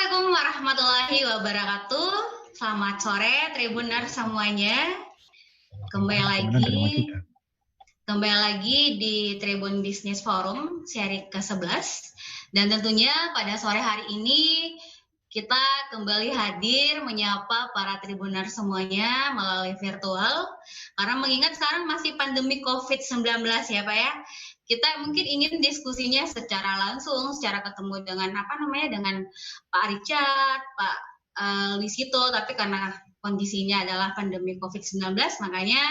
Assalamualaikum warahmatullahi wabarakatuh. Selamat sore Tribuners semuanya. Kembali lagi di Tribun Business Forum seri ke-11. Dan tentunya pada sore hari ini kita kembali hadir menyapa para Tribuners semuanya melalui virtual. Karena mengingat sekarang masih pandemi COVID-19 ya Pak ya. Kita mungkin ingin diskusinya secara langsung, secara ketemu dengan dengan Pak Richard, Pak Luisito, tapi karena kondisinya adalah pandemi COVID-19, makanya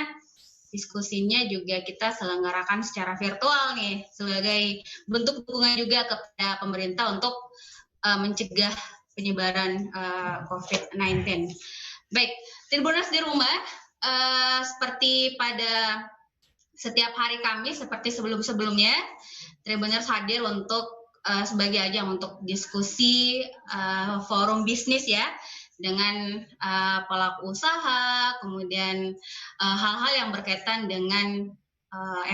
diskusinya juga kita selenggarakan secara virtual nih, sebagai bentuk dukungan juga kepada pemerintah untuk mencegah penyebaran COVID-19. Baik, Tribuners di rumah, seperti pada setiap hari Kamis seperti sebelum-sebelumnya, Tribuners hadir untuk sebagai ajang untuk diskusi forum bisnis ya, dengan pelaku usaha, kemudian hal-hal yang berkaitan dengan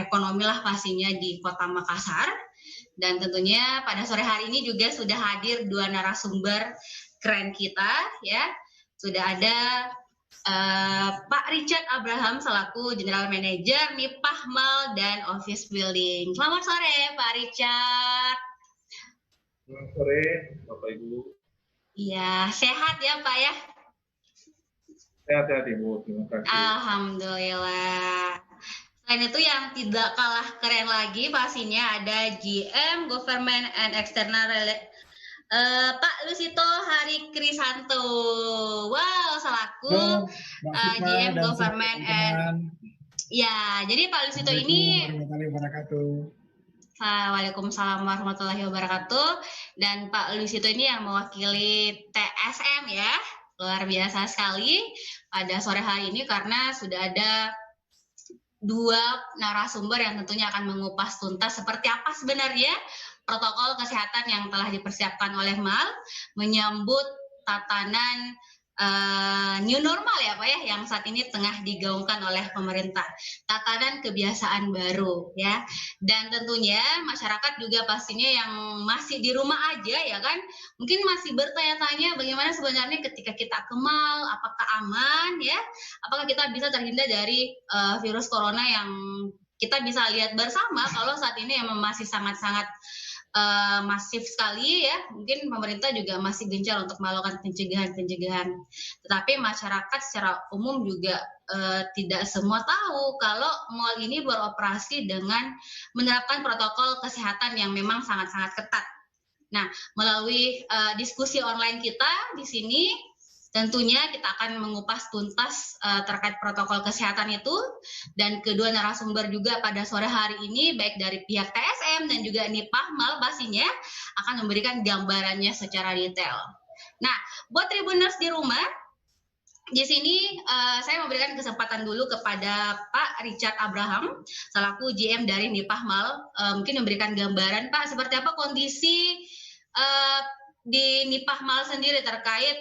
ekonomi lah pastinya di Kota Makassar. Dan tentunya pada sore hari ini juga sudah hadir dua narasumber keren kita ya. Sudah ada Pak Richard Abraham selaku General Manager Nipah Mall dan Office Building. Selamat sore Pak Richard. Selamat sore Bapak Ibu. Iya, sehat ya Pak ya? Sehat-sehat Ibu, terima kasih. Alhamdulillah. Selain itu yang tidak kalah keren lagi pastinya ada GM Government and External Pak Luisito Hari Krisanto. Wow, selaku GM Government and ya, jadi Pak Luisito ini Waalaikumsalam warahmatullahi wabarakatuh. Dan Pak Luisito ini yang mewakili TSM ya. Luar biasa sekali pada sore hari ini karena sudah ada dua narasumber yang tentunya akan mengupas tuntas seperti apa sebenarnya protokol kesehatan yang telah dipersiapkan oleh MAL menyambut tatanan new normal ya Pak ya, yang saat ini tengah digaungkan oleh pemerintah, tatanan kebiasaan baru ya. Dan tentunya masyarakat juga pastinya yang masih di rumah aja ya kan, mungkin masih bertanya-tanya bagaimana sebenarnya ketika kita ke MAL, apakah aman ya, apakah kita bisa terhindar dari virus corona yang kita bisa lihat bersama kalau saat ini yang masih sangat-sangat masif sekali ya. Mungkin pemerintah juga masih gencar untuk melakukan pencegahan. Tetapi masyarakat secara umum juga tidak semua tahu kalau mal ini beroperasi dengan menerapkan protokol kesehatan yang memang sangat-sangat ketat. Nah, melalui diskusi online kita di sini tentunya kita akan mengupas tuntas terkait protokol kesehatan itu, dan kedua narasumber juga pada sore hari ini baik dari pihak TSM dan juga Nipah Mall pastinya akan memberikan gambarannya secara detail. Nah, buat Tribuners di rumah, di sini saya memberikan kesempatan dulu kepada Pak Richard Abraham selaku GM dari Nipah Mall, mungkin memberikan gambaran Pak seperti apa kondisi di Nipah Mall sendiri terkait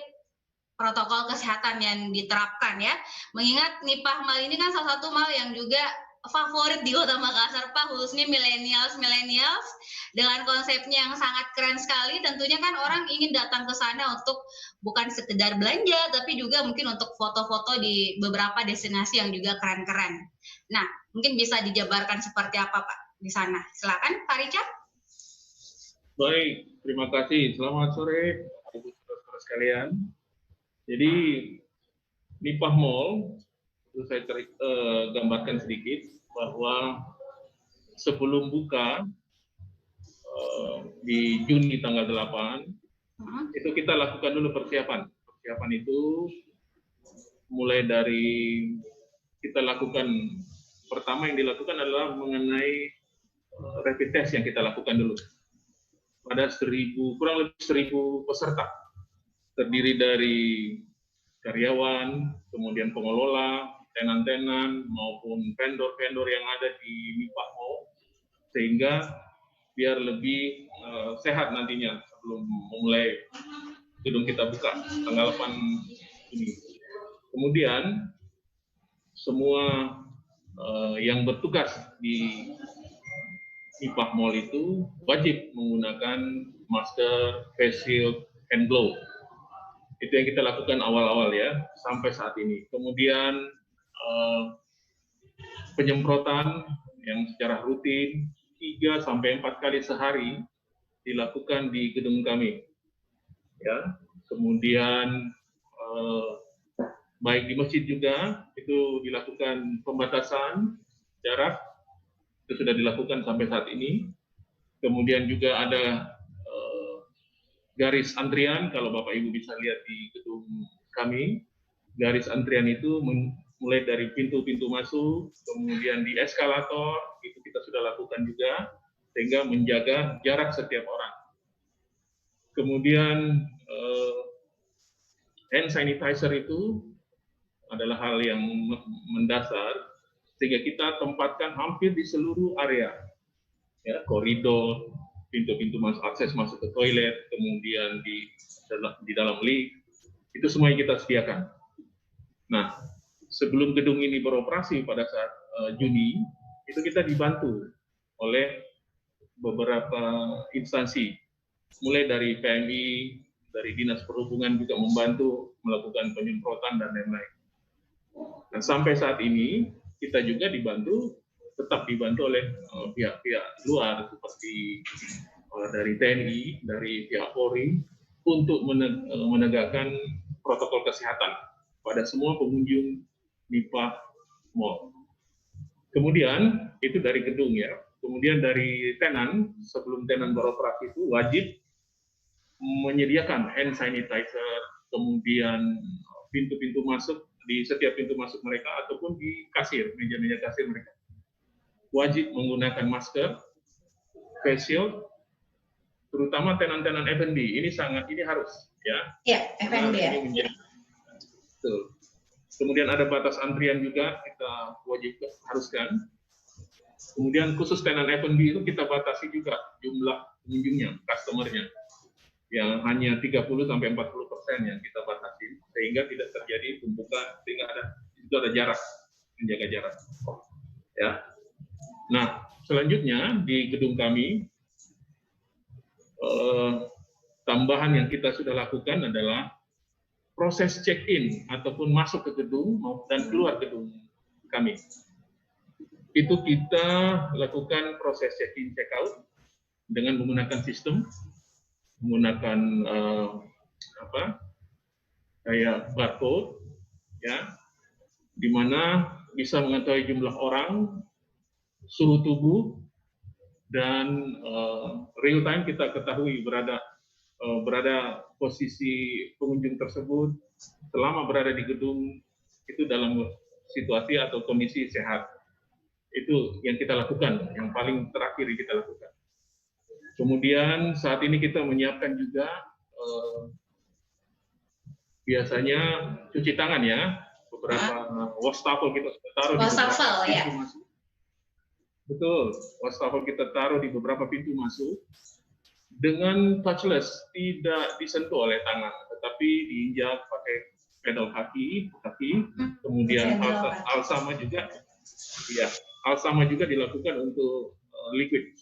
protokol kesehatan yang diterapkan ya. Mengingat Nipah Mall ini kan salah satu mall yang juga favorit di Kota Makassar Pak, khususnya millennials dengan konsepnya yang sangat keren sekali. Tentunya kan orang ingin datang ke sana untuk bukan sekedar belanja, tapi juga mungkin untuk foto-foto di beberapa destinasi yang juga keren-keren. Nah, mungkin bisa dijabarkan seperti apa Pak di sana. Silakan Pak Richard. Baik, terima kasih. Selamat sore Ibu-Ibu sekalian. Jadi Nipah Mall, itu saya gambarkan sedikit bahwa sebelum buka di Juni tanggal 8, itu kita lakukan dulu persiapan. Persiapan itu mulai dari kita lakukan, pertama yang dilakukan adalah mengenai rapid test yang kita lakukan dulu. Pada kurang lebih 1.000 peserta. Terdiri dari karyawan, kemudian pengelola, tenan-tenan, maupun vendor-vendor yang ada di Nipah Mall, sehingga biar lebih sehat nantinya sebelum memulai gedung kita buka tanggal 8 Juni. Kemudian semua yang bertugas di Nipah Mall itu wajib menggunakan masker, face shield, hand glove. Itu yang kita lakukan awal-awal ya, sampai saat ini. Kemudian penyemprotan yang secara rutin 3 sampai 4 kali sehari dilakukan di gedung kami. Ya, kemudian baik di masjid juga itu dilakukan pembatasan jarak, itu sudah dilakukan sampai saat ini. Kemudian juga ada garis antrian, kalau Bapak Ibu bisa lihat di gedung kami, garis antrian itu mulai dari pintu-pintu masuk, kemudian di eskalator, itu kita sudah lakukan juga, sehingga menjaga jarak setiap orang. Kemudian hand sanitizer itu adalah hal yang mendasar, sehingga kita tempatkan hampir di seluruh area, ya, koridor, pintu-pintu akses masuk ke toilet, kemudian di dalam lift, itu semuanya kita sediakan. Nah, sebelum gedung ini beroperasi pada saat Juni, itu kita dibantu oleh beberapa instansi, mulai dari PMI, dari Dinas Perhubungan juga membantu melakukan penyemprotan dan lain-lain. Dan sampai saat ini kita juga tetap dibantu oleh pihak-pihak luar seperti dari TNI, dari pihak Polri untuk menegakkan protokol kesehatan pada semua pengunjung MIPA Mall. Kemudian itu dari gedung ya. Kemudian dari tenan, sebelum tenan beroperasi itu wajib menyediakan hand sanitizer, kemudian pintu-pintu masuk, di setiap pintu masuk mereka ataupun di kasir, meja-meja kasir mereka wajib menggunakan masker, face shield, terutama tenan-tenan F&B. Ini harus ya. Iya, F&B ya. Betul. Kemudian ada batas antrian juga kita wajib haruskan. Kemudian khusus tenan F&B itu kita batasi juga jumlah pengunjungnya, customernya, yang hanya 30-40% yang kita batasi, sehingga tidak terjadi tumpukan, sehingga ada jarak, menjaga jarak. Ya. Nah, selanjutnya di gedung kami, tambahan yang kita sudah lakukan adalah proses check-in ataupun masuk ke gedung dan keluar gedung kami. Itu kita lakukan proses check-in, check-out dengan menggunakan sistem, menggunakan kayak barcode, ya, di mana bisa mengetahui jumlah orang, suhu tubuh, dan real time kita ketahui berada posisi pengunjung tersebut selama berada di gedung itu dalam situasi atau kondisi sehat. Itu yang kita lakukan, yang paling terakhir kita lakukan. Kemudian saat ini kita menyiapkan juga biasanya cuci tangan ya, beberapa wastafel kita taruh di beberapa pintu masuk. Betul, wastafel kita taruh di beberapa pintu masuk dengan touchless, tidak disentuh oleh tangan, tetapi diinjak pakai pedal kaki, kemudian hal sama juga, ya, hal sama juga dilakukan untuk liquid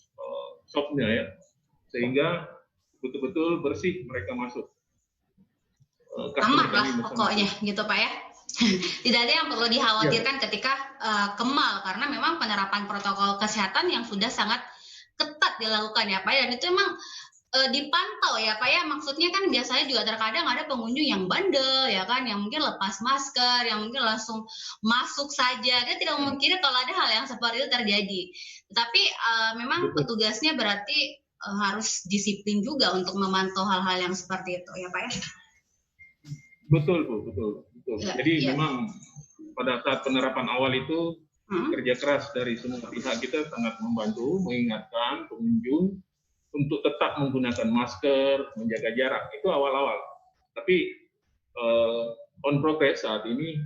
soapnya ya, sehingga betul-betul bersih mereka masuk. Aman lah pokoknya gitu Pak ya. Tidak ada yang perlu dikhawatirkan ketika Kemal, karena memang penerapan protokol kesehatan yang sudah sangat ketat dilakukan ya Pak, dan itu memang dipantau ya Pak ya. Maksudnya kan biasanya juga terkadang ada pengunjung yang bandel ya kan, yang mungkin lepas masker, yang mungkin langsung masuk saja. Dia tidak memungkiri kalau ada hal yang seperti itu terjadi. Tapi memang petugasnya berarti harus disiplin juga untuk memantau hal-hal yang seperti itu ya Pak ya. Betul Bu, betul. Ya, jadi memang pada saat penerapan awal itu kerja keras dari semua pihak, kita sangat membantu mengingatkan pengunjung untuk tetap menggunakan masker, menjaga jarak. Itu awal-awal. Tapi on progress saat ini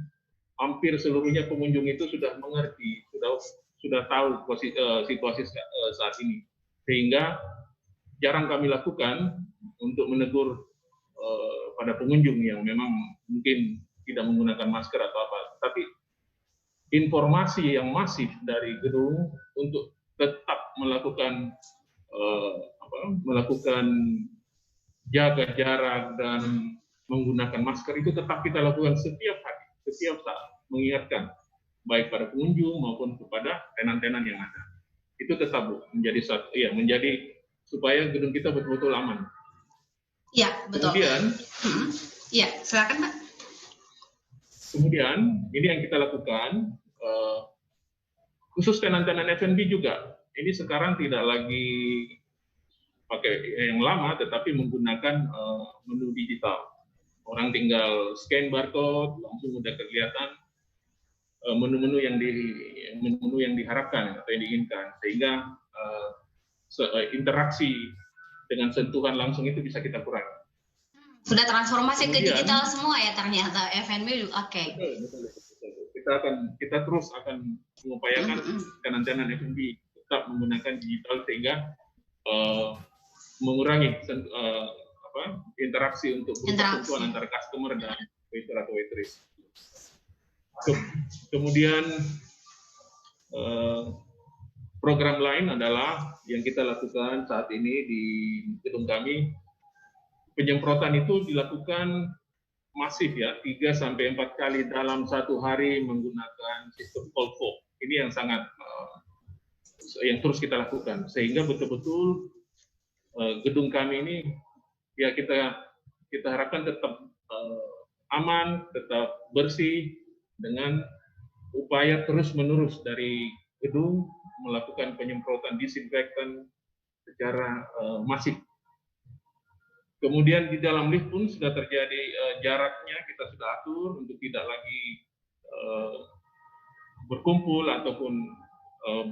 hampir seluruhnya pengunjung itu sudah mengerti, sudah tahu situasi saat ini. Sehingga jarang kami lakukan untuk menegur pada pengunjung yang memang mungkin tidak menggunakan masker atau apa. Tapi informasi yang masif dari gedung untuk tetap melakukan jaga jarak dan menggunakan masker itu tetap kita lakukan setiap hari, setiap saat, mengingatkan baik pada pengunjung maupun kepada tenan-tenan yang ada. Itu tetap Bu, menjadi supaya gedung kita betul-betul aman. Iya, betul. Kemudian, iya, silakan Pak. Kemudian ini yang kita lakukan khusus tenan-tenan F&B juga. Ini sekarang tidak lagi pakai yang lama, tetapi menggunakan menu digital. Orang tinggal scan barcode, langsung udah kelihatan menu-menu yang diharapkan atau yang diinginkan, sehingga interaksi dengan sentuhan langsung itu bisa kita kurangi. Sudah transformasi ke digital semua ya ternyata F&B. Oke. Betul. Kita terus akan mengupayakan tenan-tenan F&B tetap menggunakan digital sehingga mengurangi interaksi untuk sentuhan antara customer dan waiter atau waitress. Kemudian program lain adalah yang kita lakukan saat ini di gedung kami. Penyemprotan itu dilakukan masif ya, 3-4 kali dalam satu hari menggunakan sistem cold fog. Ini yang sangat yang terus kita lakukan sehingga betul-betul gedung kami ini ya kita harapkan tetap aman, tetap bersih dengan upaya terus-menerus dari gedung melakukan penyemprotan disinfektan secara masif. Kemudian di dalam lift pun sudah terjadi jaraknya kita sudah atur untuk tidak lagi berkumpul ataupun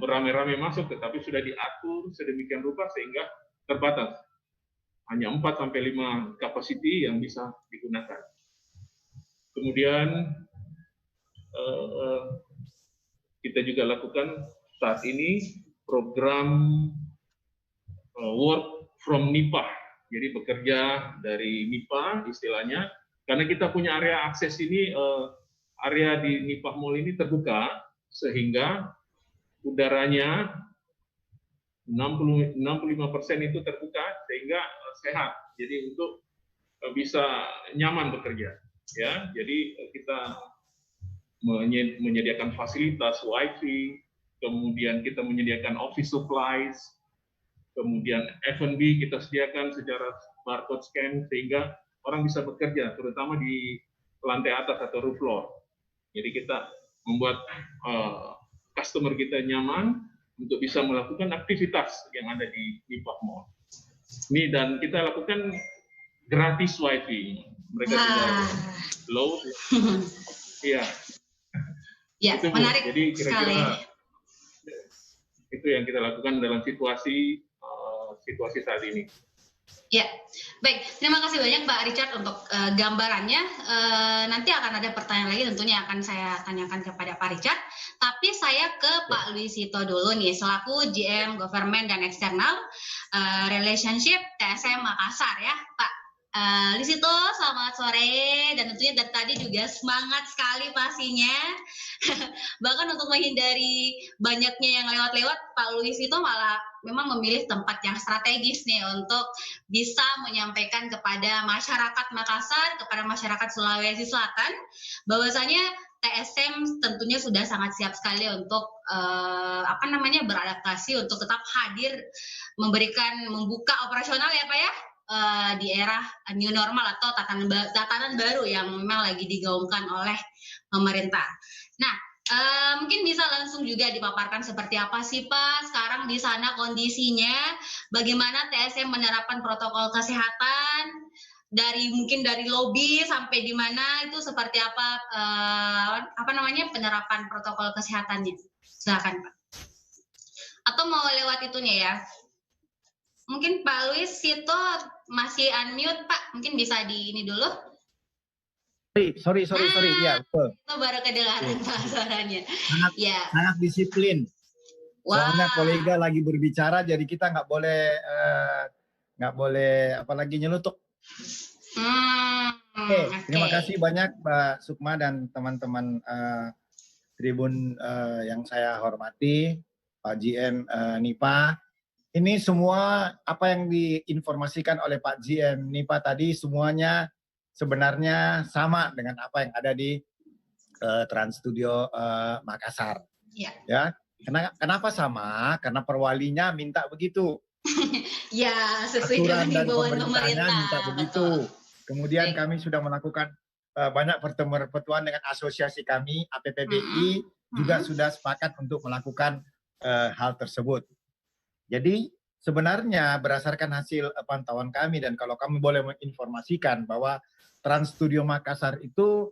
beramai-ramai masuk, tetapi sudah diatur sedemikian rupa sehingga terbatas. Hanya 4-5 kapasiti yang bisa digunakan. Kemudian kita juga lakukan saat ini program work from NIPA. Jadi bekerja dari NIPA istilahnya, karena kita punya area akses ini, area di NIPA Mall ini terbuka, sehingga udaranya 65% itu terbuka, sehingga sehat. Jadi untuk bisa nyaman bekerja. Ya, jadi kita menyediakan fasilitas WiFi, kemudian kita menyediakan office supplies, kemudian F&B kita sediakan secara barcode scan sehingga orang bisa bekerja, terutama di lantai atas atau roof floor. Jadi kita membuat customer kita nyaman untuk bisa melakukan aktivitas yang ada di NIPA Mall. Ini dan kita lakukan gratis WiFi. Mereka sudah low. Iya. Ya, itu menarik jadi kira-kira sekali. Itu yang kita lakukan dalam situasi saat ini. Ya, baik. Terima kasih banyak Pak Richard untuk gambarannya. Nanti akan ada pertanyaan lagi tentunya akan saya tanyakan kepada Pak Richard. Tapi saya ke Pak Luisito dulu nih, selaku GM Government dan External Relationship TSM Makassar ya, Pak. Luisito, selamat sore, dan tentunya dari tadi juga semangat sekali pastinya. Bahkan untuk menghindari banyaknya yang lewat-lewat, Pak Luisito malah memang memilih tempat yang strategis nih untuk bisa menyampaikan kepada masyarakat Makassar, kepada masyarakat Sulawesi Selatan, bahwasanya TSM tentunya sudah sangat siap sekali untuk beradaptasi untuk tetap hadir, membuka operasional ya Pak ya, di era new normal atau tatanan baru yang memang lagi digaungkan oleh pemerintah. Nah, mungkin bisa langsung juga dipaparkan seperti apa sih Pak sekarang di sana kondisinya, bagaimana TSM menerapkan protokol kesehatan mungkin dari lobi sampai di mana itu seperti apa penerapan protokol kesehatannya. Silakan Pak. Atau mau lewat itunya ya. Mungkin Pak Luisito masih unmute Pak, mungkin bisa di ini dulu. Sorry. Ya, betul. Itu baru kedengaran Pak suaranya. Sangat disiplin. Soalnya kolega lagi berbicara, jadi kita nggak boleh apalagi nyelutuk. Terima kasih banyak Pak Sukma dan teman-teman Tribun yang saya hormati, Pak GM NIPA. Ini semua apa yang diinformasikan oleh Pak GM NIPA tadi semuanya sebenarnya sama dengan apa yang ada di Trans Studio Makassar. Ya. Ya, kenapa sama? Karena perwalinya minta begitu. Ya, sesuai dengan Aturan dan himbauan pemerintahnya pemerintah. minta begitu. Betul. Kemudian Baik. kami sudah melakukan banyak pertemuan dengan asosiasi kami, APPBI, juga sudah sepakat untuk melakukan hal tersebut. Jadi sebenarnya berdasarkan hasil pantauan kami, dan kalau kami boleh menginformasikan bahwa Trans Studio Makassar itu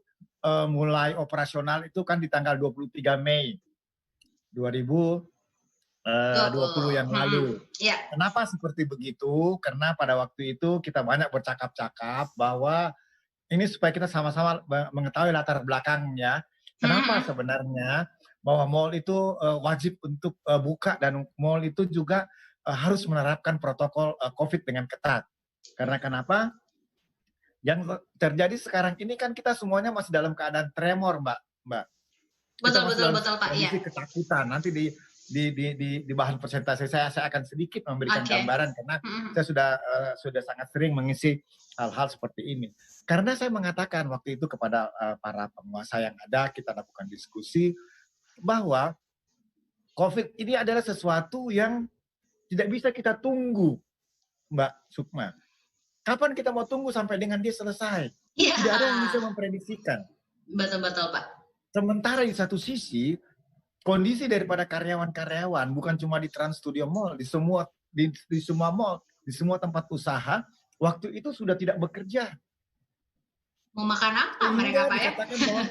mulai operasional itu kan di tanggal 23 Mei 2020 yang lalu. Ya. Kenapa seperti begitu? Karena pada waktu itu kita banyak bercakap-cakap bahwa ini supaya kita sama-sama mengetahui latar belakangnya. Kenapa sebenarnya bahwa mall itu wajib untuk buka, dan mall itu juga harus menerapkan protokol COVID dengan ketat. Karena kenapa? Yang terjadi sekarang ini kan kita semuanya masih dalam keadaan tremor, Mbak. Betul, Pak. Iya. Ketakutan. Nanti di bahan presentasi saya akan sedikit memberikan gambaran, karena saya sudah sangat sering mengisi hal-hal seperti ini. Karena saya mengatakan waktu itu kepada para penguasa yang ada, kita lakukan diskusi bahwa COVID ini adalah sesuatu yang tidak bisa kita tunggu, Mbak Sukma. Kapan kita mau tunggu sampai dengan dia selesai? Ya. Tidak ada yang bisa memprediksikan. Betul, Pak. Sementara di satu sisi, kondisi daripada karyawan-karyawan bukan cuma di Trans Studio Mall, di semua mall, di semua tempat usaha, waktu itu sudah tidak bekerja. Mau makan apa mereka, Pak, ya? Dikatakan bahwa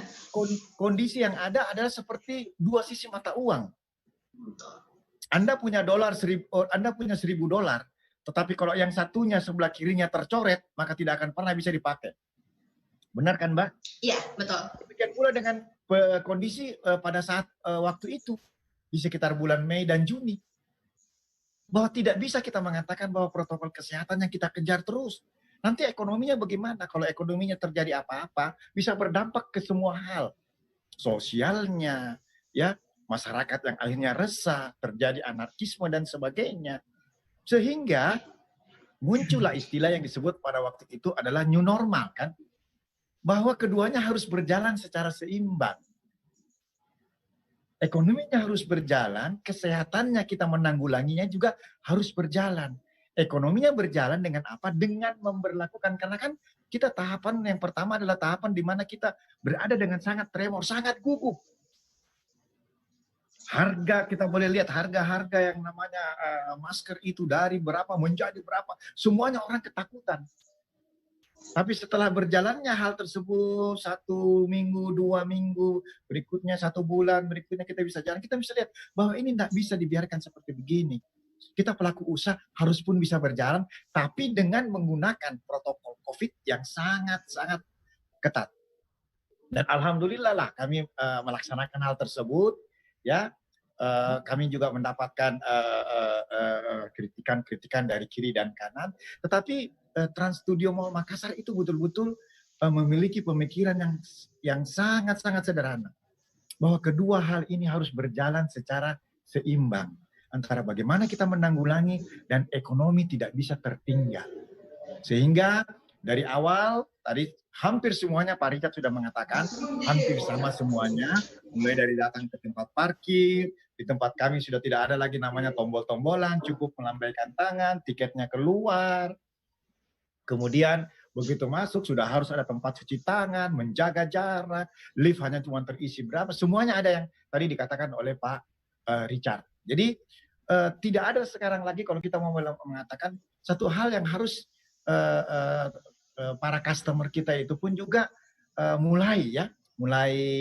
kondisi yang ada adalah seperti dua sisi mata uang. Anda punya $1.000, tetapi kalau yang satunya sebelah kirinya tercoret, maka tidak akan pernah bisa dipakai. Benar kan, Mbak? Iya, betul. Demikian pula dengan kondisi pada saat waktu itu, di sekitar bulan Mei dan Juni. Bahwa tidak bisa kita mengatakan bahwa protokol kesehatan yang kita kejar terus. Nanti ekonominya bagaimana? Kalau ekonominya terjadi apa-apa, bisa berdampak ke semua hal. Sosialnya, ya, masyarakat yang akhirnya resah, terjadi anarkisme dan sebagainya. Sehingga muncullah istilah yang disebut pada waktu itu adalah new normal, kan? Bahwa keduanya harus berjalan secara seimbang. Ekonominya harus berjalan, kesehatannya kita menanggulanginya juga harus berjalan. Ekonominya berjalan dengan apa? Dengan memberlakukan, karena kan kita tahapan yang pertama adalah tahapan di mana kita berada dengan sangat tremor, sangat gugup. Harga, kita boleh lihat harga-harga yang namanya masker itu dari berapa menjadi berapa. Semuanya orang ketakutan. Tapi setelah berjalannya hal tersebut 1 minggu, 2 minggu, berikutnya 1 bulan, berikutnya kita bisa jalan. Kita bisa lihat bahwa ini tidak bisa dibiarkan seperti begini. Kita pelaku usaha harus pun bisa berjalan, tapi dengan menggunakan protokol COVID yang sangat-sangat ketat. Dan alhamdulillah lah kami melaksanakan hal tersebut. Ya, kami juga mendapatkan kritikan dari kiri dan kanan. Tetapi Trans Studio Mall Makassar itu betul-betul memiliki pemikiran yang sangat-sangat sederhana. Bahwa kedua hal ini harus berjalan secara seimbang. Antara bagaimana kita menanggulangi dan ekonomi tidak bisa tertinggal. Sehingga dari awal tadi hampir semuanya Pak Richard sudah mengatakan, hampir sama semuanya, mulai dari datang ke tempat parkir, di tempat kami sudah tidak ada lagi namanya tombol-tombolan, cukup melambaikan tangan, tiketnya keluar. Kemudian begitu masuk sudah harus ada tempat cuci tangan, menjaga jarak, lift hanya cuma terisi berapa, semuanya ada yang tadi dikatakan oleh Pak Richard. Jadi tidak ada sekarang lagi kalau kita mau mengatakan satu hal yang harus para customer kita itu pun juga mulai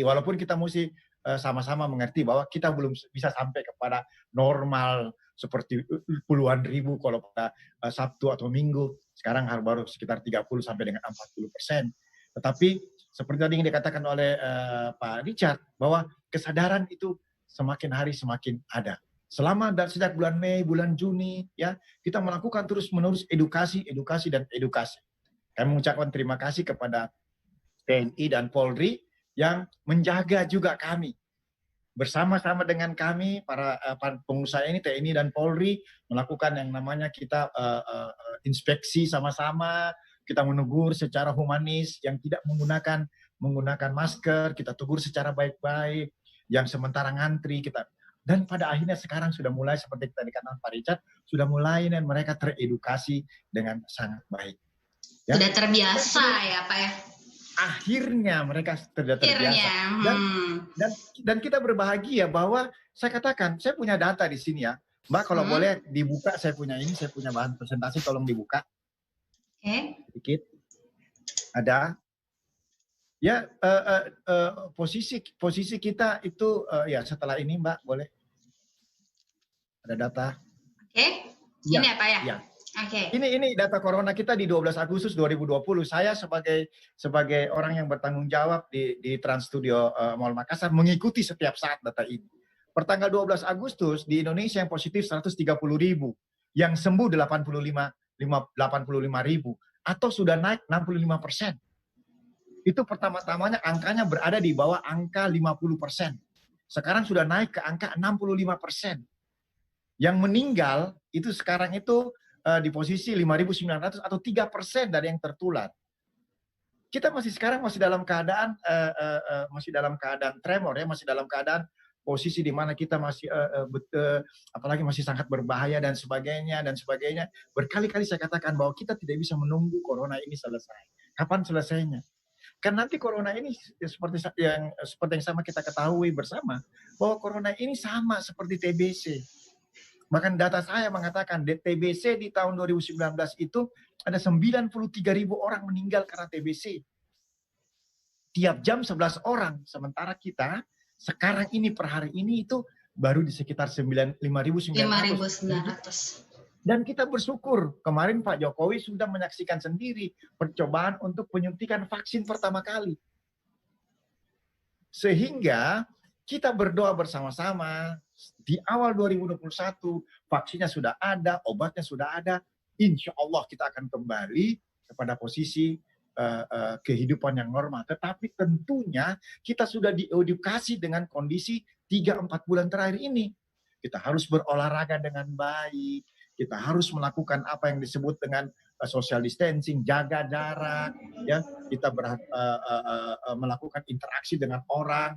walaupun kita mesti sama-sama mengerti bahwa kita belum bisa sampai kepada normal seperti puluhan ribu kalau pada Sabtu atau Minggu, sekarang baru sekitar 30 sampai dengan 40%. Tetapi seperti tadi yang dikatakan oleh Pak Richard bahwa kesadaran itu semakin hari semakin ada. Selama sejak bulan Mei, bulan Juni, ya kita melakukan terus-menerus edukasi. Kami mengucapkan terima kasih kepada TNI dan Polri yang menjaga juga kami. Bersama-sama dengan kami, para pengusaha ini, TNI dan Polri, melakukan yang namanya kita inspeksi sama-sama, kita menegur secara humanis, yang tidak menggunakan masker, kita tegur secara baik-baik, yang sementara ngantri kita. Dan pada akhirnya sekarang sudah mulai seperti tadi kata Pak Richard, sudah mulai dan mereka teredukasi dengan sangat baik. Ya? Sudah terbiasa ya Pak ya? Akhirnya mereka sudah terbiasa. Dan kita berbahagia bahwa saya katakan, saya punya data di sini ya. Mbak kalau boleh dibuka, saya punya bahan presentasi, tolong dibuka. Sedikit. Ada. Ya, posisi kita itu ya setelah ini Mbak, boleh. Ada data. Ini apa ya? Ya. Ini data corona kita di 12 Agustus 2020. Saya sebagai orang yang bertanggung jawab di Trans Studio Mall Makassar mengikuti setiap saat data ini. Pertanggal 12 Agustus di Indonesia yang positif 130.000, yang sembuh 85.000 atau sudah naik 65%. Itu pertama-tamanya angkanya berada di bawah angka 50%. Sekarang sudah naik ke angka 65%. Yang meninggal itu sekarang itu di posisi 5.900 atau 3% dari yang tertular. Kita sekarang masih dalam keadaan tremor ya, masih dalam keadaan posisi di mana kita masih apalagi masih sangat berbahaya dan sebagainya. Berkali-kali saya katakan bahwa kita tidak bisa menunggu corona ini selesai. Kapan selesainya? Kan nanti corona ini seperti yang sama kita ketahui bersama bahwa corona ini sama seperti TBC. Bahkan data saya mengatakan TBC di tahun 2019 itu ada 93.000 orang meninggal karena TBC. Tiap jam 11 orang. Sementara kita sekarang ini per hari ini itu baru di sekitar 5.900. Dan kita bersyukur kemarin Pak Jokowi sudah menyaksikan sendiri percobaan untuk penyuntikan vaksin pertama kali. Sehingga kita berdoa bersama-sama di awal 2021 vaksinnya sudah ada, obatnya sudah ada. Insya Allah kita akan kembali kepada posisi kehidupan yang normal. Tetapi tentunya kita sudah diedukasi dengan kondisi 3-4 bulan terakhir ini. Kita harus berolahraga dengan baik. Kita harus melakukan apa yang disebut dengan social distancing, jaga jarak, ya. Kita melakukan interaksi dengan orang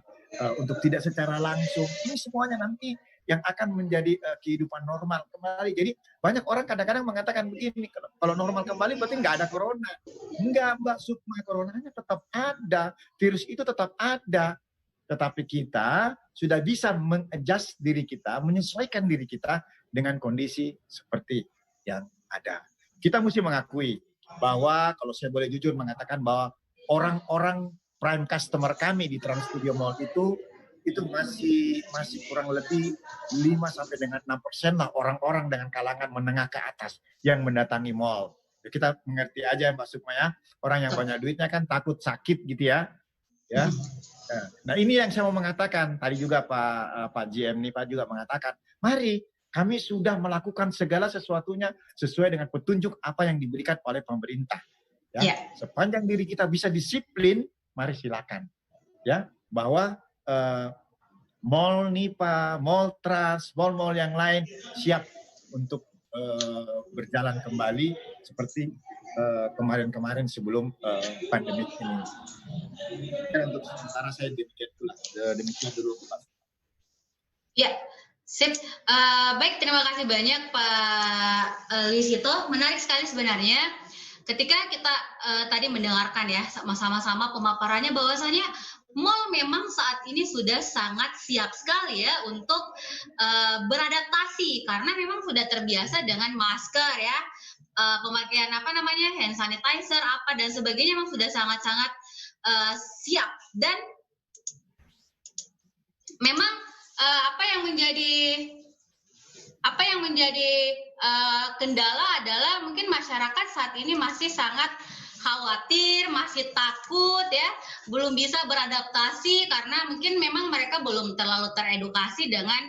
untuk tidak secara langsung. Ini semuanya nanti yang akan menjadi kehidupan normal kembali. Jadi banyak orang kadang-kadang mengatakan begini, kalau normal kembali berarti nggak ada corona. Enggak Mbak Sukma, coronanya tetap ada, virus itu tetap ada. Tetapi kita sudah bisa mengadjust diri kita, menyesuaikan diri kita dengan kondisi seperti yang ada. Kita mesti mengakui bahwa kalau saya boleh jujur mengatakan bahwa orang-orang prime customer kami di Trans Studio Mall itu masih kurang lebih 5 sampai dengan 6% lah orang-orang dengan kalangan menengah ke atas yang mendatangi mall. Kita mengerti aja Mbak Sukma ya, orang yang banyak duitnya kan takut sakit gitu ya. Ya. Nah, ini yang saya mau mengatakan. Tadi juga Pak GM nih Pak juga mengatakan, mari kami sudah melakukan segala sesuatunya sesuai dengan petunjuk apa yang diberikan oleh pemerintah. Ya. Sepanjang diri kita bisa disiplin, mari silakan. Ya, bahwa mall Nipa, mall Trans, mall-mall yang lain siap untuk berjalan kembali seperti kemarin-kemarin sebelum pandemi ini. Untuk sementara saya demikian dulu Pak. Ya, sip. Baik, terima kasih banyak Pak Lisito. Menarik sekali sebenarnya ketika kita tadi mendengarkan ya sama-sama pemaparannya bahwasanya mall memang saat ini sudah sangat siap sekali ya untuk beradaptasi karena memang sudah terbiasa dengan masker ya, pemakaian hand sanitizer dan sebagainya memang sudah sangat-sangat siap. Dan memang apa yang menjadi kendala adalah mungkin masyarakat saat ini masih sangat khawatir, masih takut ya, belum bisa beradaptasi karena mungkin memang mereka belum terlalu teredukasi dengan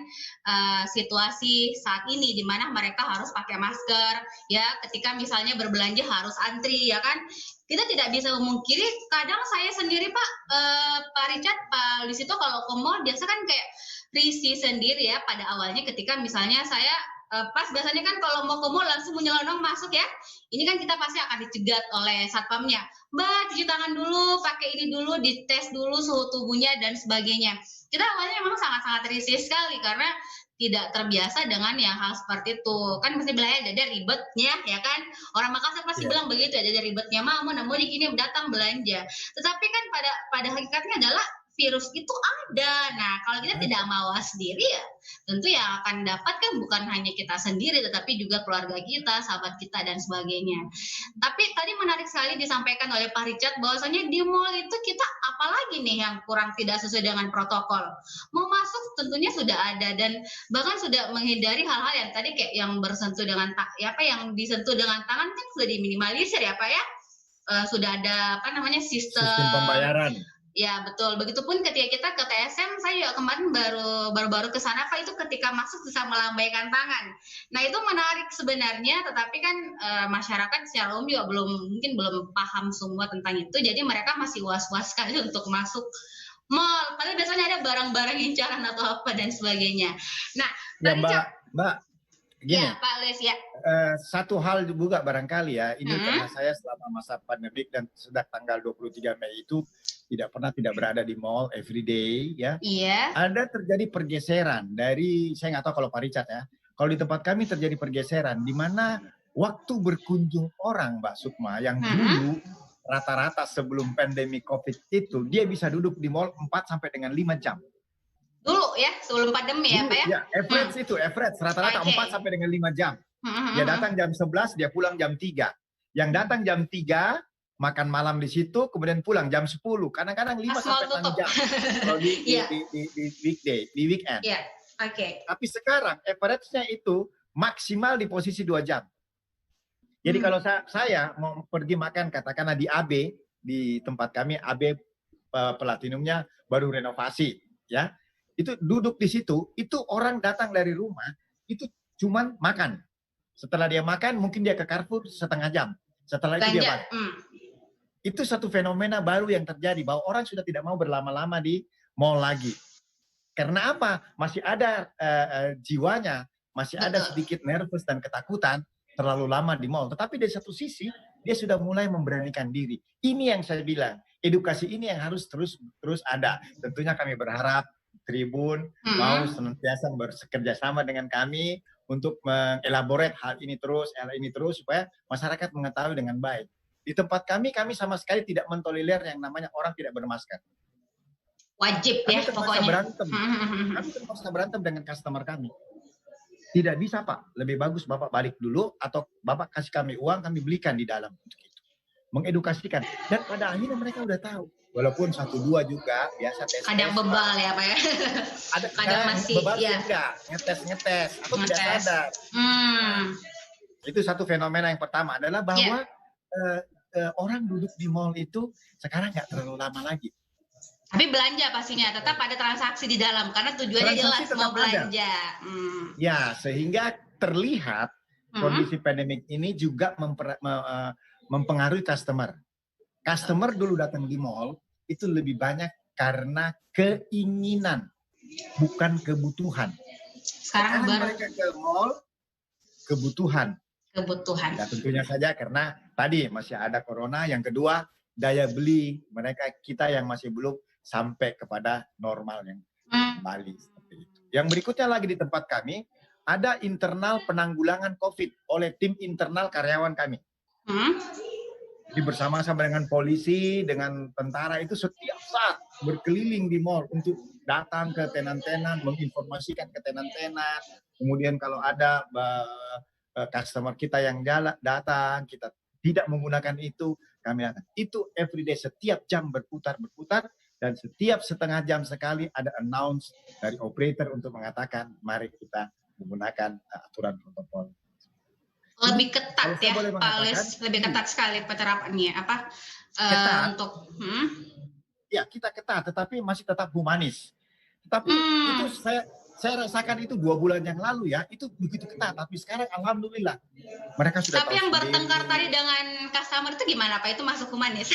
situasi saat ini di mana mereka harus pakai masker ya, ketika misalnya berbelanja harus antri ya kan. Kita tidak bisa memungkiri, kadang saya sendiri Pak Richard, Pak Lisito kalau ke mall biasa kan kayak risih sendiri ya pada awalnya ketika misalnya saya pas biasanya kan kalau mau ke mall langsung menyelonong masuk ya. Ini kan kita pasti akan dicegat oleh satpamnya. Mbak, cuci tangan dulu, pakai ini dulu, dites dulu suhu tubuhnya dan sebagainya. Kita awalnya memang sangat-sangat risih sekali karena tidak terbiasa dengan yang hal seperti itu. Kan mesti bilang ada ribetnya, ya kan? Orang Makassar pasti bilang begitu, ada ribetnya, mau di gini datang belanja. Tetapi kan pada hakikatnya adalah virus itu ada. Nah, kalau kita tidak mawas diri ya, tentu yang akan dapat kan bukan hanya kita sendiri, tetapi juga keluarga kita, sahabat kita, dan sebagainya. Tapi tadi menarik sekali disampaikan oleh Pak Richard, bahwasanya di mall itu kita apalagi nih yang kurang tidak sesuai dengan protokol. Mau masuk tentunya sudah ada, dan bahkan sudah menghindari hal-hal yang tadi kayak yang bersentuh dengan yang disentuh dengan tangan kan sudah diminimalisir ya Pak ya. Sudah ada sistem pembayaran. Ya betul, begitupun ketika kita ke TSM, saya juga kemarin baru ke sana Pak, itu ketika masuk bisa melambaikan tangan. Nah itu menarik sebenarnya, tetapi kan masyarakat secara umum juga mungkin belum paham semua tentang itu, jadi mereka masih was-was sekali untuk masuk mall. Padahal biasanya ada barang-barang incaran atau apa dan sebagainya. Nah, ya Mbak, gini. Ya Pak Les ya. Satu hal juga barangkali ya, ini karena saya selama masa pandemik dan sejak tanggal 23 Mei itu tidak berada di mall every day ya. Iya. Ada terjadi pergeseran dari, saya nggak tahu kalau Pak Richard ya, kalau di tempat kami terjadi pergeseran di mana waktu berkunjung orang Mbak Sukma yang dulu rata-rata sebelum pandemi COVID itu dia bisa duduk di mall 4 sampai dengan 5 jam. Dulu ya, sebelum pandemi ya Pak ya? Ya, average rata-rata 4 sampai dengan 5 jam. Dia datang jam 11, dia pulang jam 3. Yang datang jam 3, makan malam di situ, kemudian pulang jam 10. Kadang-kadang 5 sampai 6 jam. Kalau di weekday, di weekend. Iya, oke. Tapi sekarang average-nya itu maksimal di posisi 2 jam. Jadi kalau saya mau pergi makan, katakanlah di AB, di tempat kami, AB Platinumnya baru renovasi. Ya, itu duduk di situ, itu orang datang dari rumah, itu cuman makan. Setelah dia makan, mungkin dia ke Carrefour setengah jam. Setelah itu dia balik. Itu satu fenomena baru yang terjadi, bahwa orang sudah tidak mau berlama-lama di mall lagi. Karena apa? Masih ada jiwanya, masih ada sedikit nervous dan ketakutan terlalu lama di mall. Tetapi dari satu sisi, dia sudah mulai memberanikan diri. Ini yang saya bilang, edukasi ini yang harus terus ada. Tentunya kami berharap Tribun mau senantiasa bekerja sama dengan kami untuk mengelaborate hal ini terus supaya masyarakat mengetahui dengan baik. Di tempat kami sama sekali tidak mentolerir yang namanya orang tidak bermasker. Wajib ya pokoknya. Kami terpaksa berantem dengan customer kami. Tidak bisa Pak, lebih bagus Bapak balik dulu atau Bapak kasih kami uang, kami belikan di dalam untuk itu. Mengedukasikan, dan pada akhirnya mereka udah tahu. Walaupun 1-2 juga biasa tes. Kadang bebal ya Pak ya. Kadang masih bebal ya. Juga ngetes atau tidak sadar. Itu satu fenomena yang pertama adalah bahwa orang duduk di mall itu sekarang nggak terlalu lama lagi. Tapi belanja pastinya tetap ada transaksi di dalam karena tujuannya jelas mau belanja. Ya, sehingga terlihat kondisi pandemik ini juga mempengaruhi customer. Customer dulu datang di mall itu lebih banyak karena keinginan, bukan kebutuhan. Sekarang mereka ke mall kebutuhan. Ya, tentunya saja karena tadi masih ada corona. Yang kedua, daya beli kita yang masih belum sampai kepada normal yang kembali seperti itu. Yang berikutnya lagi di tempat kami ada internal penanggulangan COVID oleh tim internal karyawan kami. Jadi bersama-sama dengan polisi, dengan tentara itu setiap saat berkeliling di mall untuk datang ke tenan-tenan, menginformasikan ke tenan-tenan. Kemudian kalau ada customer kita yang datang, kita tidak menggunakan itu, kami datang. Itu everyday, setiap jam berputar, dan setiap setengah jam sekali ada announce dari operator untuk mengatakan, mari kita menggunakan aturan protokol. Lebih ketat ya Pak Les, lebih ketat sekali penerapannya untuk ya kita ketat, tetapi masih tetap humanis. Tetapi itu saya rasakan itu 2 bulan yang lalu ya, itu begitu ketat. Tapi sekarang alhamdulillah mereka sudah. Tapi yang bertengkar tadi dengan customer itu gimana Pak? Itu masuk humanis?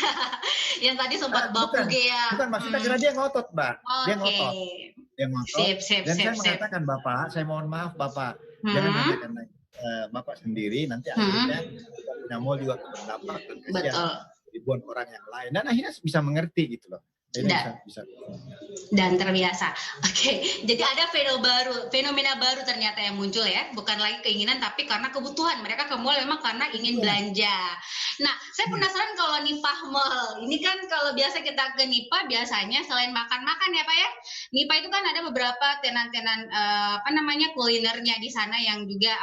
Yang tadi sempat baku ya. Bukan, maksudnya karena dia ngotot Mbak. Dia ngotot. yang motor. Sip. Dan saya mengatakan Bapak, saya mohon maaf Bapak, jangan hanya karena Bapak sendiri, nanti akhirnya kita punya mall juga berdampak dan kasihan ribuan orang yang lain. Dan akhirnya bisa mengerti gitu loh. Jadi bisa. Dan terbiasa. Oke, jadi ada fenomena baru ternyata yang muncul ya, bukan lagi keinginan tapi karena kebutuhan. Mereka ke mall memang karena ingin belanja. Nah, saya penasaran kalau Nipah Mall, ini kan kalau biasa kita ke Nipah biasanya selain makan-makan ya Pak ya, Nipah itu kan ada beberapa tenan-tenan kulinernya di sana yang juga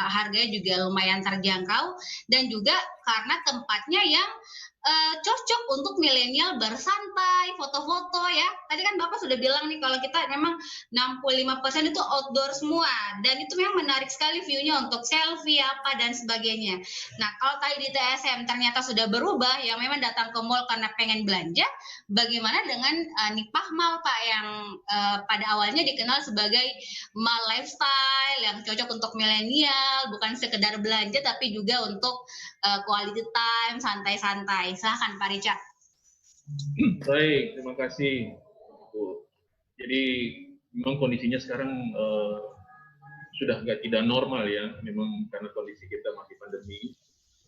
harganya juga lumayan terjangkau, dan juga karena tempatnya yang cocok untuk milenial bersantai, foto-foto ya. Tadi kan Bapak sudah bilang nih kalau kita memang 65% itu outdoor semua, dan itu memang menarik sekali view-nya untuk selfie apa dan sebagainya. Nah, kalau tadi di TSM ternyata sudah berubah, yang memang datang ke mall karena pengen belanja, bagaimana dengan Nipah Mall Pak yang pada awalnya dikenal sebagai mall lifestyle yang cocok untuk milenial, bukan sekedar belanja tapi juga untuk quality time, santai-santai. Silahkan Pak Richard. Baik, terima kasih Bu. Jadi memang kondisinya sekarang sudah tidak normal ya, memang karena kondisi kita masih pandemi.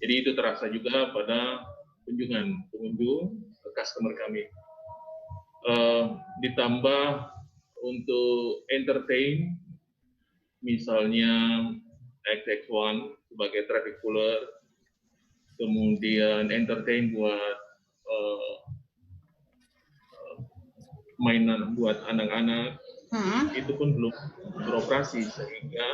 Jadi itu terasa juga pada pengunjung, customer kami. Ditambah untuk entertain, misalnya XX1 sebagai traffic puller, kemudian entertain buat mainan buat anak-anak, itu pun belum beroperasi, sehingga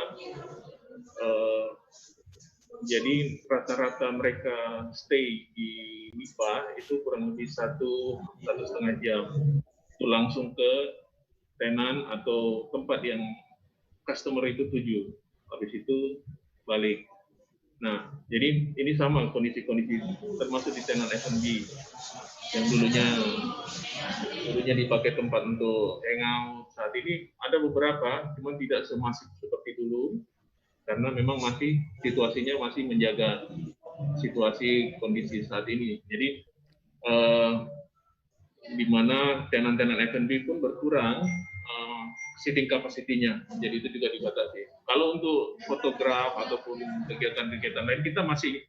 jadi rata-rata mereka stay di Nipah itu kurang lebih 1,5 jam itu langsung ke tenan atau tempat yang customer itu tuju, habis itu balik. Nah, jadi ini sama kondisi-kondisi termasuk di tenan F&B yang dulunya dipakai tempat untuk hangout. Saat ini ada beberapa, cuman tidak semasif seperti dulu karena memang situasinya masih menjaga situasi kondisi saat ini. Jadi di mana tenan-tenan F&B pun berkurang seating capacity-nya, jadi itu juga dibatasi. Kalau untuk fotograf ataupun kegiatan-kegiatan lain kita masih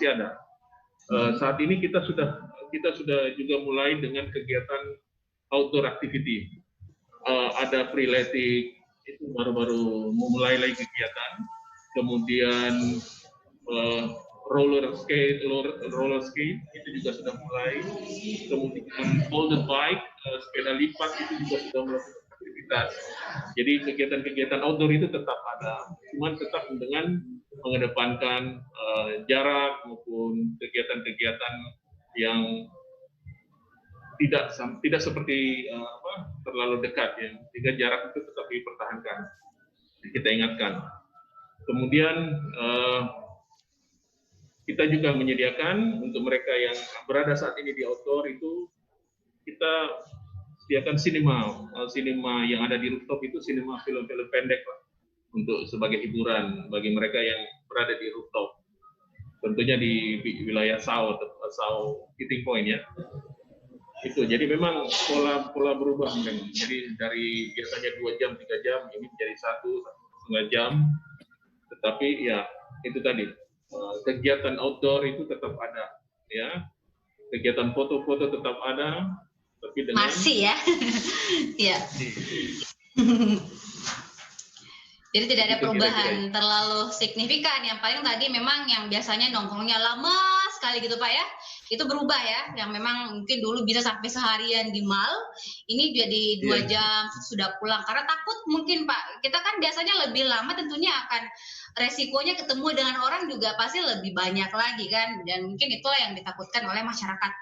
ada. Saat ini kita sudah juga mulai dengan kegiatan outdoor activity. Ada freeletic itu baru memulai lagi kegiatan. Kemudian roller skate itu juga sudah mulai. Kemudian folded bike, sepeda lipat itu juga sudah melakukan aktivitas. Jadi kegiatan-kegiatan outdoor itu tetap ada, cuman tetap dengan mengedepankan jarak maupun kegiatan-kegiatan yang tidak seperti terlalu dekat ya, sehingga jarak itu tetap dipertahankan. Kita ingatkan. Kemudian kita juga menyediakan untuk mereka yang berada saat ini di outdoor itu kita sediakan sinema yang ada di rooftop itu sinema film-film pendek Pak, untuk sebagai hiburan bagi mereka yang berada di rooftop. Tentunya di wilayah South Eating Point ya. Itu jadi memang pola berubah memang. Jadi dari biasanya 2 jam 3 jam ini menjadi 1,5 jam. Tetapi ya itu tadi kegiatan outdoor itu tetap ada ya. Kegiatan foto-foto tetap ada, tapi dengan masih ya. Iya. Jadi tidak ada perubahan terlalu signifikan. Yang paling tadi memang yang biasanya nongkrongnya lama sekali gitu Pak ya, itu berubah ya. Yang memang mungkin dulu bisa sampai seharian di mall, ini jadi 2 jam sudah pulang. Karena takut mungkin Pak, kita kan biasanya lebih lama tentunya akan resikonya ketemu dengan orang juga pasti lebih banyak lagi kan. Dan mungkin itulah yang ditakutkan oleh masyarakat.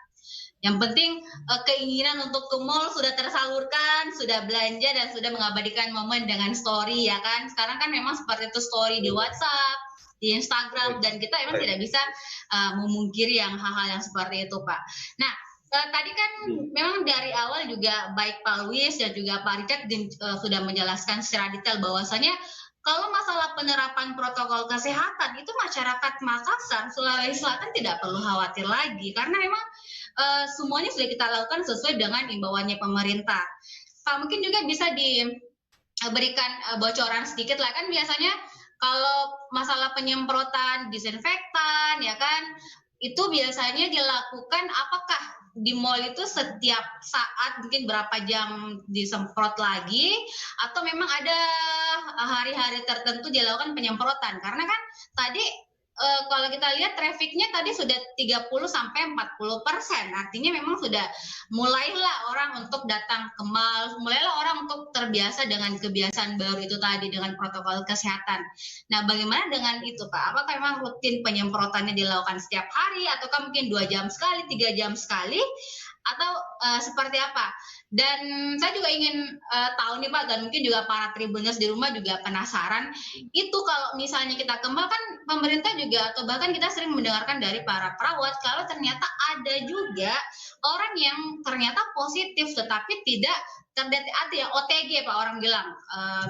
Yang penting keinginan untuk ke mall sudah tersalurkan, sudah belanja dan sudah mengabadikan momen dengan story ya kan. Sekarang kan memang seperti itu, story di WhatsApp, di Instagram, dan kita memang tidak bisa memungkiri hal-hal yang seperti itu Pak. Nah, tadi kan memang dari awal juga baik Pak Luis dan juga Pak Richard sudah menjelaskan secara detail bahwasanya kalau masalah penerapan protokol kesehatan itu masyarakat Makassar, Sulawesi Selatan tidak perlu khawatir lagi karena memang semuanya sudah kita lakukan sesuai dengan imbauannya pemerintah. Pak mungkin juga bisa diberikan bocoran sedikit lah, kan biasanya kalau masalah penyemprotan disinfektan ya kan itu biasanya dilakukan apakah di mall itu setiap saat mungkin berapa jam disemprot lagi atau memang ada hari-hari tertentu dilakukan penyemprotan, karena kan tadi kalau kita lihat trafficnya tadi sudah 30 sampai 40%, artinya memang sudah mulailah orang untuk datang ke mall, mulailah orang untuk terbiasa dengan kebiasaan baru itu tadi dengan protokol kesehatan. Nah, bagaimana dengan itu Pak? Apakah memang rutin penyemprotannya dilakukan setiap hari ataukah mungkin 2 jam sekali, 3 jam sekali? Atau seperti apa? Dan saya juga ingin tahu nih Pak, dan mungkin juga para Tribuners di rumah juga penasaran, itu kalau misalnya kita kembali kan pemerintah juga atau bahkan kita sering mendengarkan dari para perawat kalau ternyata ada juga orang yang ternyata positif tetapi tidak terdeteksi ya OTG Pak orang bilang,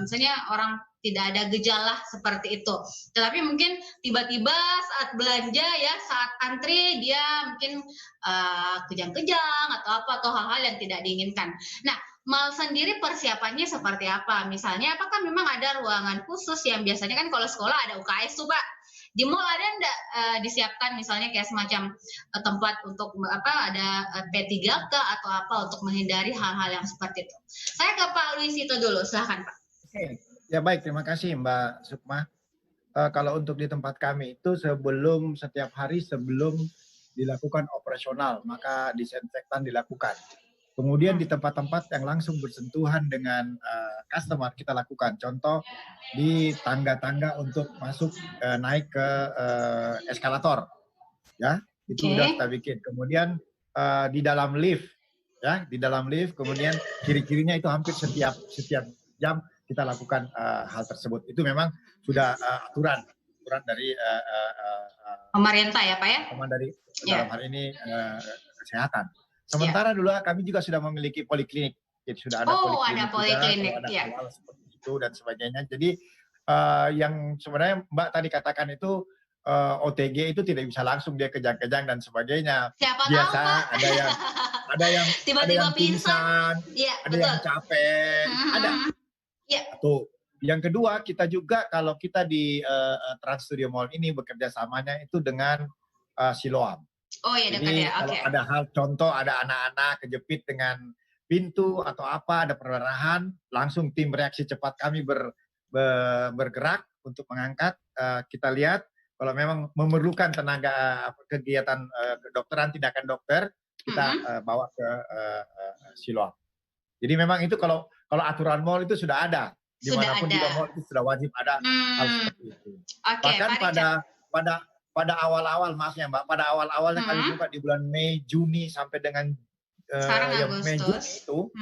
misalnya orang tidak ada gejala seperti itu, tetapi mungkin tiba-tiba saat belanja ya saat antri dia mungkin kejang-kejang atau hal-hal yang tidak diinginkan. Nah, mall sendiri persiapannya seperti apa? Misalnya apakah memang ada ruangan khusus yang biasanya kan kalau sekolah ada UKS tuh Pak, di mall ada enggak disiapkan misalnya kayak semacam tempat untuk ada P3K atau apa untuk menghindari hal-hal yang seperti itu. Saya ke Pak Luisito dulu, silahkan Pak. Oke. Ya baik, terima kasih Mbak Sukma. Kalau untuk di tempat kami itu setiap hari sebelum dilakukan operasional, maka disinfektan dilakukan. Kemudian di tempat-tempat yang langsung bersentuhan dengan customer kita lakukan. Contoh di tangga-tangga untuk masuk naik ke eskalator, ya itu udah kita bikin. Kemudian di dalam lift, ya di dalam lift. Kemudian kiri-kirinya itu hampir setiap jam kita lakukan hal tersebut. Itu memang sudah aturan dari pemerintah ya Pak ya. Dari dalam hal ini kesehatan. Sementara dulu kami juga sudah memiliki poliklinik. Jadi sudah ada poliklinik, ada hal seperti itu dan sebagainya. Jadi yang sebenarnya Mbak tadi katakan itu OTG itu tidak bisa langsung dia kejang-kejang dan sebagainya. Siapa biasa tahu, ada yang tiba-tiba pingsan, ya, ada yang capek, ada. Ya. Tuh. Yang kedua, kita juga kalau kita di Trans Studio Mall ini bekerja samanya itu dengan Siloam. Oh iya, dekat jadi ya. Kalau ada hal contoh ada anak-anak kejepit dengan pintu atau apa, ada perdarahan, langsung tim reaksi cepat kami bergerak untuk mengangkat. Kita lihat kalau memang memerlukan tenaga kegiatan kedokteran, tindakan dokter, kita bawa ke Siloam. Jadi memang itu kalau aturan mall itu sudah ada. Dimanapun juga mall itu sudah wajib ada hal seperti itu. Bahkan pada awal-awal, maaf ya Mbak, pada awal-awalnya kami buka di bulan Mei, Juni sampai dengan Mei, Juni itu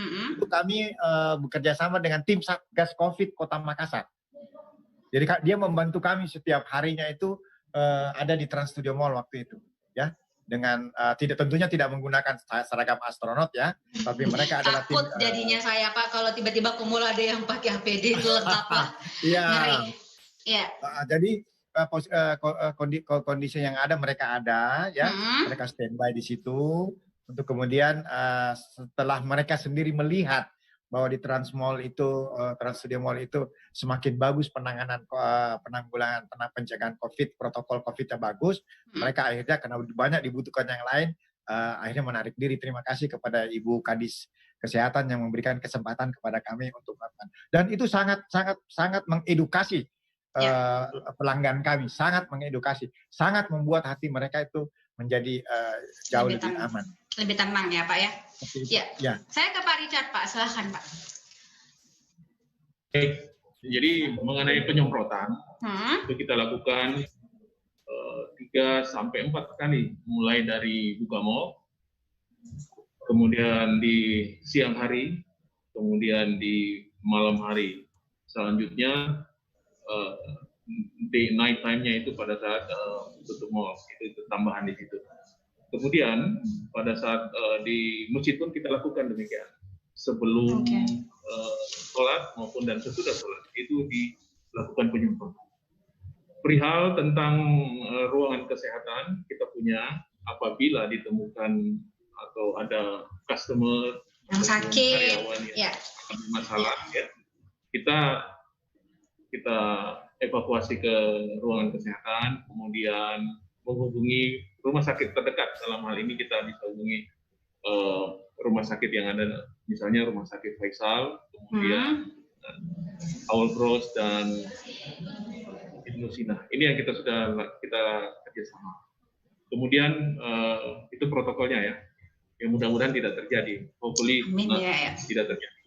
kami bekerja sama dengan tim Satgas Covid Kota Makassar. Jadi dia membantu kami setiap harinya itu ada di Trans Studio Mall waktu itu, ya. Dengan tentunya tidak menggunakan seragam astronot ya, tapi mereka adalah tim. Takut jadinya saya Pak kalau tiba-tiba kumul ada yang pakai APD itu lengkap lah. Iya. Iya. Jadi kondisi yang ada mereka ada ya, mereka standby di situ untuk kemudian setelah mereka sendiri melihat bahwa di Trans Studio Mall itu semakin bagus penanganan pencegahan COVID, protokol COVID-nya bagus, mereka akhirnya karena banyak dibutuhkan yang lain, akhirnya menarik diri. Terima kasih kepada Ibu Kadis Kesehatan yang memberikan kesempatan kepada kami untuk melakukan. Dan itu sangat mengedukasi pelanggan kami, sangat mengedukasi, sangat membuat hati mereka itu menjadi jauh lebih aman. Lebih tenang ya Pak ya. Ya. Saya ke Pak Richard Pak, silahkan Pak. Baik, jadi mengenai penyemprotan itu kita lakukan 3-4 kali, mulai dari buka mall, kemudian di siang hari, kemudian di malam hari. Selanjutnya di night time-nya itu pada saat tutup mall, itu tambahan di situ. Kemudian pada saat di masjid pun kita lakukan demikian. Sebelum sholat maupun dan sesudah sholat itu dilakukan penyemprotan. Perihal tentang ruangan kesehatan kita punya, apabila ditemukan atau ada customer yang sakit, karyawan ya. yang bermasalah, ya, kita evakuasi ke ruangan kesehatan, kemudian menghubungi rumah sakit terdekat. Dalam hal ini kita bisa hubungi rumah sakit yang ada, misalnya rumah sakit Faisal, kemudian Awal Bros dan Ibnu Sina. Ini yang kita kerjasama. Kemudian itu protokolnya ya. Ya mudah-mudahan tidak terjadi. Hopefully tidak terjadi.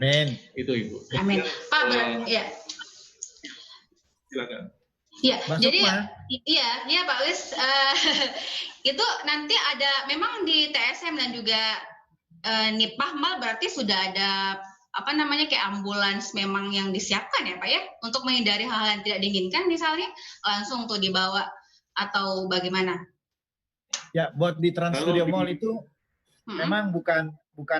Amin. Itu Ibu. Amin. Pak, ya. Silakan. Ya, jadi Sukma. iya Pak Wis, itu nanti ada memang di TSM dan juga Nipah Mal berarti sudah ada kayak ambulans memang yang disiapkan ya Pak ya untuk menghindari hal yang tidak diinginkan misalnya langsung tuh dibawa atau bagaimana? Ya, buat di Trans Studio Mall itu memang bukan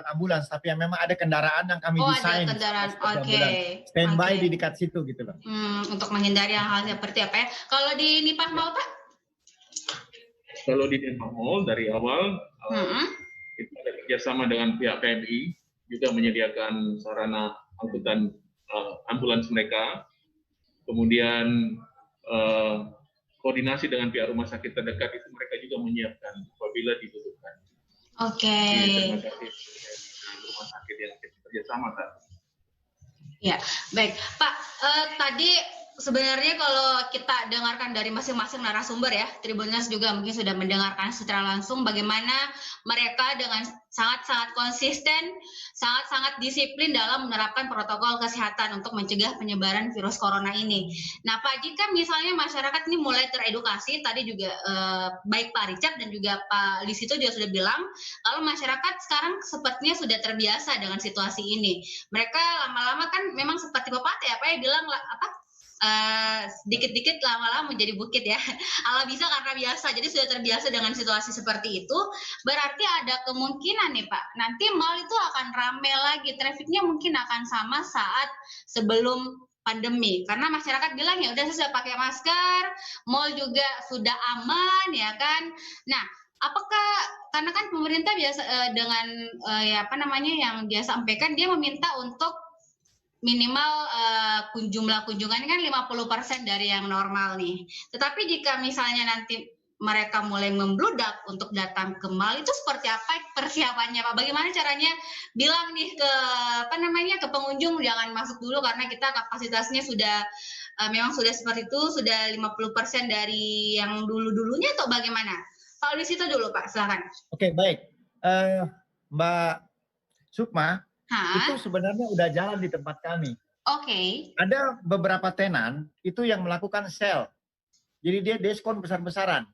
ambulans, tapi yang memang ada kendaraan yang kami desain. Ada kendaraan, oke. Standby di dekat situ gitu loh. Untuk menghindari hal seperti apa ya? Kalau di Nipah Mall Pak? Kalau di Nipah Mall dari awal itu ada kerjasama dengan pihak PMI juga menyediakan sarana angkutan ambulans mereka. Kemudian koordinasi dengan pihak rumah sakit terdekat itu mereka juga menyiapkan apabila dibutuhkan. Oke. Terima kasih rumah sakit yang kerjasama tadi. Ya, baik Pak. Tadi sebenarnya kalau kita dengarkan dari masing-masing narasumber ya, Tribuners juga mungkin sudah mendengarkan secara langsung bagaimana mereka dengan sangat-sangat konsisten, sangat-sangat disiplin dalam menerapkan protokol kesehatan untuk mencegah penyebaran virus corona ini. Nah Pak, jika misalnya masyarakat ini mulai teredukasi, tadi juga baik Pak Richard dan juga Pak Lisito juga sudah bilang, kalau masyarakat sekarang sepertinya sudah terbiasa dengan situasi ini. Mereka lama-lama kan memang seperti pepatah ya Pak ya bilang sedikit-dikit lama-lama menjadi bukit ya. Allah bisa karena biasa. Jadi sudah terbiasa dengan situasi seperti itu. Berarti ada kemungkinan nih Pak, nanti mall itu akan rame lagi. Trafficnya mungkin akan sama saat sebelum pandemi. Karena masyarakat bilang ya udah saya sudah pakai masker, mall juga sudah aman ya kan. Nah, apakah karena kan pemerintah biasa dengan yang dia sampaikan dia meminta untuk minimal jumlah kunjungan kan 50% dari yang normal nih. Tetapi jika misalnya nanti mereka mulai membludak untuk datang ke mall itu seperti apa persiapannya Pak? Bagaimana caranya bilang nih ke pengunjung jangan masuk dulu karena kita kapasitasnya sudah memang sudah seperti itu, sudah 50% dari yang dulu-dulunya atau bagaimana? Pak di situ dulu Pak, silakan. Oke, baik. Mbak Sukma, itu sebenarnya udah jalan di tempat kami. Oke. Ada beberapa tenan itu yang melakukan sale. Jadi dia diskon besar-besaran.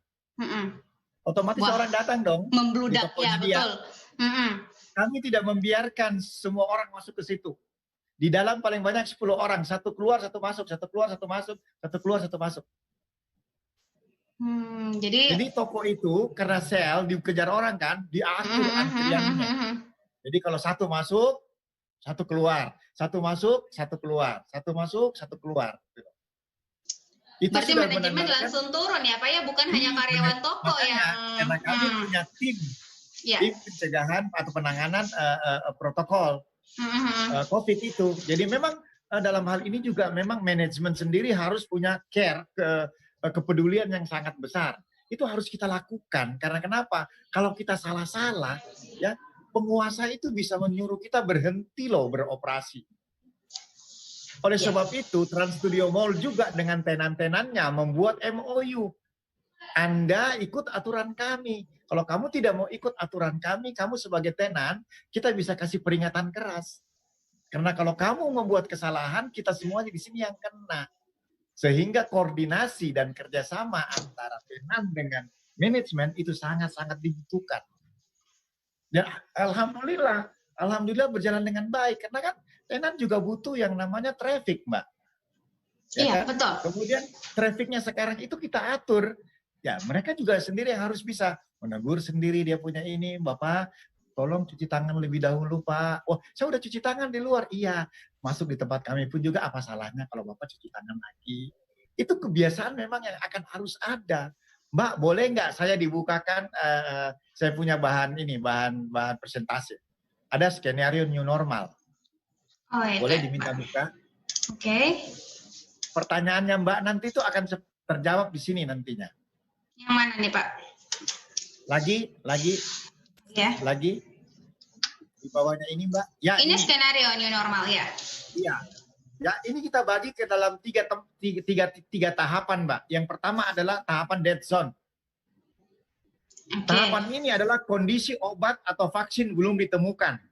Otomatis orang datang dong. Membludak, ya betul. Kami tidak membiarkan semua orang masuk ke situ. Di dalam paling banyak 10 orang. Satu keluar, satu masuk. Satu keluar, satu masuk. Satu keluar, satu masuk. Jadi toko itu karena sale dikejar orang kan. Diatur antriannya. Jadi kalau satu masuk, satu keluar, satu masuk, satu keluar, satu masuk, satu keluar. Itu berarti manajemen langsung turun ya Pak ya, bukan hanya karyawan toko yang. Karena kami punya tim pencegahan atau penanganan protokol COVID itu. Jadi memang dalam hal ini juga memang manajemen sendiri harus punya care kepedulian yang sangat besar. Itu harus kita lakukan karena kenapa? Kalau kita salah-salah, ya. Penguasa itu bisa menyuruh kita berhenti loh beroperasi. Oleh sebab itu, Trans Studio Mall juga dengan tenan-tenannya membuat MOU. Anda ikut aturan kami. Kalau kamu tidak mau ikut aturan kami, kamu sebagai tenan, kita bisa kasih peringatan keras. Karena kalau kamu membuat kesalahan, kita semuanya di sini yang kena. Sehingga koordinasi dan kerjasama antara tenan dengan manajemen itu sangat-sangat dibutuhkan. Ya, alhamdulillah berjalan dengan baik karena kan tenan juga butuh yang namanya traffic, Mbak. Ya iya, kan? betul. Kemudian trafficnya sekarang itu kita atur. Ya, mereka juga sendiri yang harus bisa menegur sendiri dia punya ini, Bapak, tolong cuci tangan lebih dahulu, Pak. Oh, saya udah cuci tangan di luar. Iya, masuk di tempat kami pun juga apa salahnya kalau Bapak cuci tangan lagi. Itu kebiasaan memang yang akan harus ada. Mbak, boleh nggak saya dibukakan, saya punya bahan presentasi. ada skenario new normal. Oh, ya, Boleh diminta buka? Oke. Pertanyaannya Mbak nanti itu akan terjawab di sini nantinya. Yang mana nih Pak? Lagi di bawahnya ini Mbak. Ya, ini skenario new normal ya. Iya. Ya, ini kita bagi ke dalam tiga tahapan Mbak. Yang pertama adalah tahapan dead zone. Tahapan ini adalah kondisi obat atau vaksin belum ditemukan.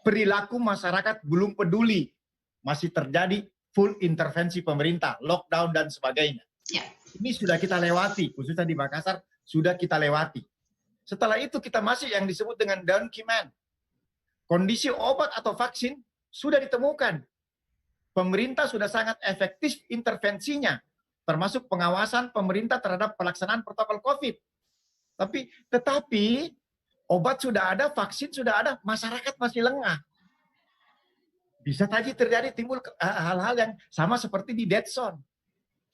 Perilaku masyarakat belum peduli. Masih terjadi full intervensi pemerintah, lockdown dan sebagainya. Ya. Ini sudah kita lewati, khususnya di Makassar sudah kita lewati. Setelah itu kita masih yang disebut dengan document. Kondisi obat atau vaksin sudah ditemukan. Pemerintah sudah sangat efektif intervensinya, termasuk pengawasan pemerintah terhadap pelaksanaan protokol COVID. Tetapi obat sudah ada, vaksin sudah ada, masyarakat masih lengah. Bisa tadi terjadi timbul hal-hal yang sama seperti di dead zone.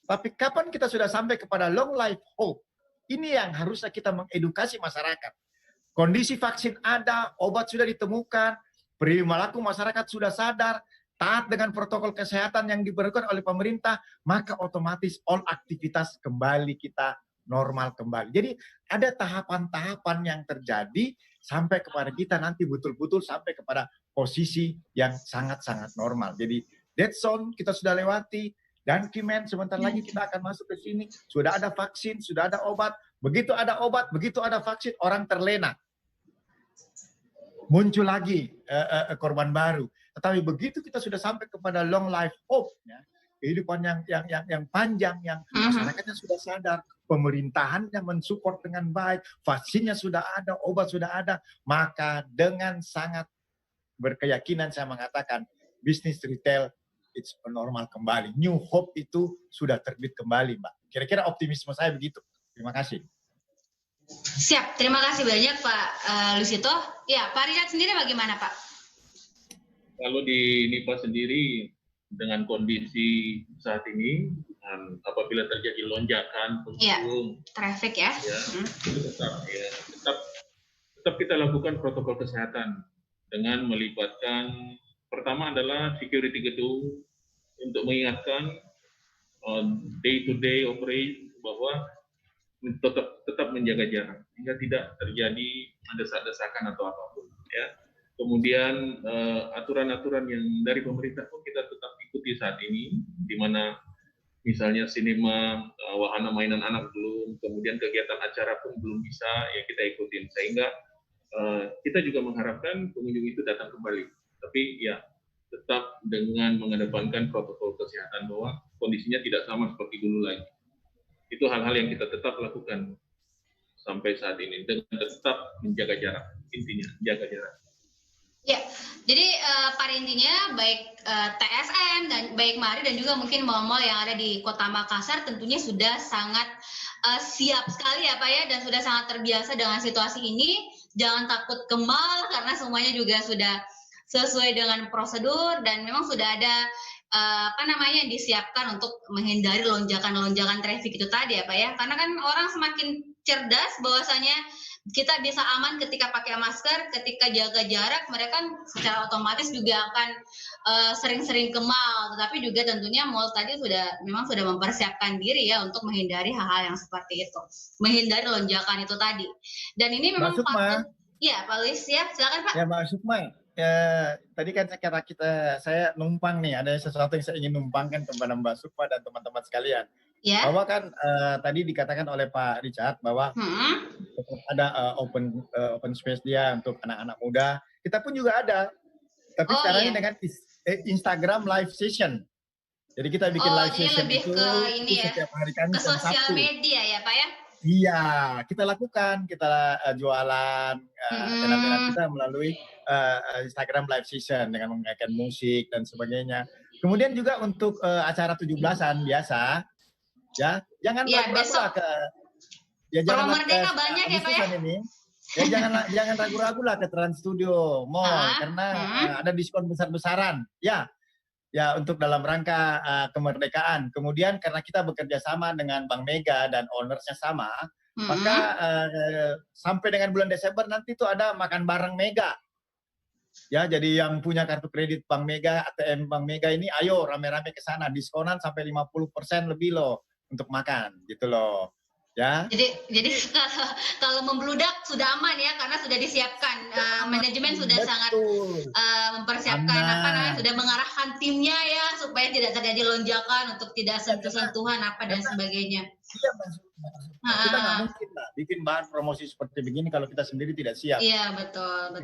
Tapi kapan kita sudah sampai kepada long life hope? Ini yang harusnya kita mengedukasi masyarakat. Kondisi vaksin ada, obat sudah ditemukan, perilaku masyarakat sudah sadar, taat dengan protokol kesehatan yang diberikan oleh pemerintah, maka otomatis all aktivitas kembali kita normal kembali. Jadi ada tahapan-tahapan yang terjadi sampai kepada kita nanti betul-betul sampai kepada posisi yang sangat-sangat normal. Jadi dead zone kita sudah lewati, dan Kimen sebentar lagi kita akan masuk ke sini. Sudah ada vaksin, sudah ada obat. Begitu ada obat, begitu ada vaksin, orang terlena. Muncul lagi korban baru. Tetapi begitu kita sudah sampai kepada long life hope, ya, kehidupan yang panjang, yang masyarakatnya sudah sadar, pemerintahannya mensupport dengan baik, vaksinnya sudah ada, obat sudah ada, maka dengan sangat berkeyakinan saya mengatakan bisnis retail it's normal kembali. New hope itu sudah terbit kembali, Mbak. Kira-kira optimisme saya begitu. Terima kasih. Siap, terima kasih banyak Pak Lusito. Ya, Pak Richard sendiri bagaimana Pak? Kalau di NIPA sendiri dengan kondisi saat ini, apabila terjadi lonjakan pengunjung, traffic ya, itu tetap kita lakukan protokol kesehatan dengan melibatkan pertama adalah security gedung untuk mengingatkan day to day operate bahwa tetap menjaga jarak hingga tidak terjadi desak-desakan atau apapun, ya. Kemudian aturan-aturan yang dari pemerintah pun kita tetap ikuti saat ini, di mana misalnya sinema, wahana mainan anak belum, kemudian kegiatan acara pun belum bisa, ya kita ikutin. Sehingga kita juga mengharapkan pengunjung itu datang kembali. Tapi ya tetap dengan mengedepankan protokol kesehatan bahwa kondisinya tidak sama seperti dulu lagi. Itu hal-hal yang kita tetap lakukan sampai saat ini dengan tetap menjaga jarak. Intinya jaga jarak. Ya, jadi pada intinya baik TSM dan baik Mari dan juga mungkin mal-mal yang ada di Kota Makassar tentunya sudah sangat siap sekali ya Pak ya, dan sudah sangat terbiasa dengan situasi ini. Jangan takut ke mal karena semuanya juga sudah sesuai dengan prosedur dan memang sudah ada yang disiapkan untuk menghindari lonjakan-lonjakan traffic itu tadi ya Pak ya. Karena kan orang semakin cerdas bahwasanya kita bisa aman ketika pakai masker, ketika jaga jarak, mereka kan secara otomatis juga akan sering-sering ke mall. Tetapi juga tentunya mall tadi memang sudah mempersiapkan diri ya untuk menghindari hal-hal yang seperti itu, menghindari lonjakan itu tadi. Dan ini memang patut. Ya, Pak Luis ya, silakan Pak. Ya, Mbak Sukma. Tadi kan saya numpang nih, ada sesuatu yang saya ingin numpangkan kepada Mbak Sukma dan teman-teman sekalian. Ya. Bahwa kan tadi dikatakan oleh Pak Richard bahwa ada open space dia untuk anak-anak muda. Kita pun juga ada, tapi sekarang ini dengan Instagram live session. Jadi kita bikin live session lebih itu ke ini ya, setiap hari Kamis ke sosial media ya Pak ya? Iya, kita lakukan, kita jualan tenan-tenan kita melalui Instagram live session dengan menggunakan musik dan sebagainya. Kemudian juga untuk acara 17-an biasa. Ya, jangan ragu-ragu lah jangan Merdeka banyak ya Pak ya. Ini. Ya jangan ragu-ragu lah ke Trans Studio Mall karena ada diskon besar-besaran. Ya untuk dalam rangka kemerdekaan. Kemudian karena kita bekerja sama dengan Bank Mega dan ownersnya sama, maka sampai dengan bulan Desember nanti tuh ada makan bareng Mega. Ya, jadi yang punya kartu kredit Bank Mega, ATM Bank Mega ini, ayo rame-rame ke sana, diskonan sampai 50% lebih loh untuk makan, gitu loh. Ya. Jadi kalau membludak sudah aman ya, karena sudah disiapkan, manajemen sudah sangat mempersiapkan sudah mengarahkan timnya ya supaya tidak terjadi lonjakan untuk tidak sentuh-sentuhan dan sebagainya. Iya, kita nggak mungkin lah bikin bahan promosi seperti begini kalau kita sendiri tidak siap. Iya, betul.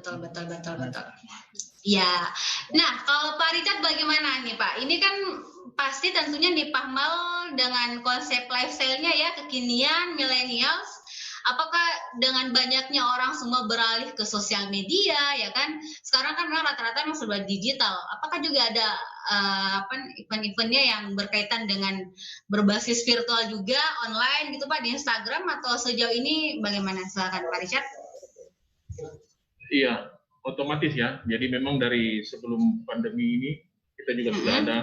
Ya, nah kalau Pak Richard bagaimana nih Pak? Ini kan pasti tentunya di Pahmal dengan konsep lifestyle-nya ya, kekinian, millennials. Apakah dengan banyaknya orang semua beralih ke sosial media ya kan? Sekarang kan memang rata-rata memang serba digital. Apakah juga ada event-eventnya yang berkaitan dengan berbasis virtual juga online gitu Pak di Instagram, atau sejauh ini bagaimana? Silakan Pak Richard. Iya, otomatis ya. Jadi memang dari sebelum pandemi ini kita juga sudah ada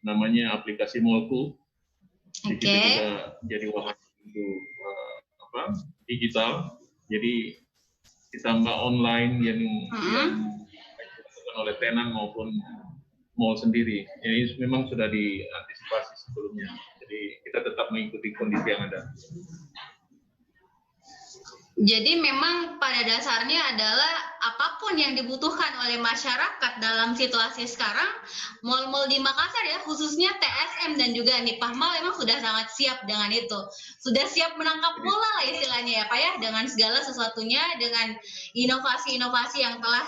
namanya aplikasi Molku. Di situ juga jadi wahana untuk digital. Jadi ditambah online yang dilakukan oleh tenan maupun mall sendiri. Jadi memang sudah diantisipasi sebelumnya. Jadi kita tetap mengikuti kondisi yang ada. Jadi memang pada dasarnya adalah apapun yang dibutuhkan oleh masyarakat dalam situasi sekarang, mal-mal di Makassar ya, khususnya TSM dan juga Nipahmal memang sudah sangat siap dengan itu. Sudah siap menangkap bola lah istilahnya ya Pak ya, dengan segala sesuatunya, dengan inovasi-inovasi yang telah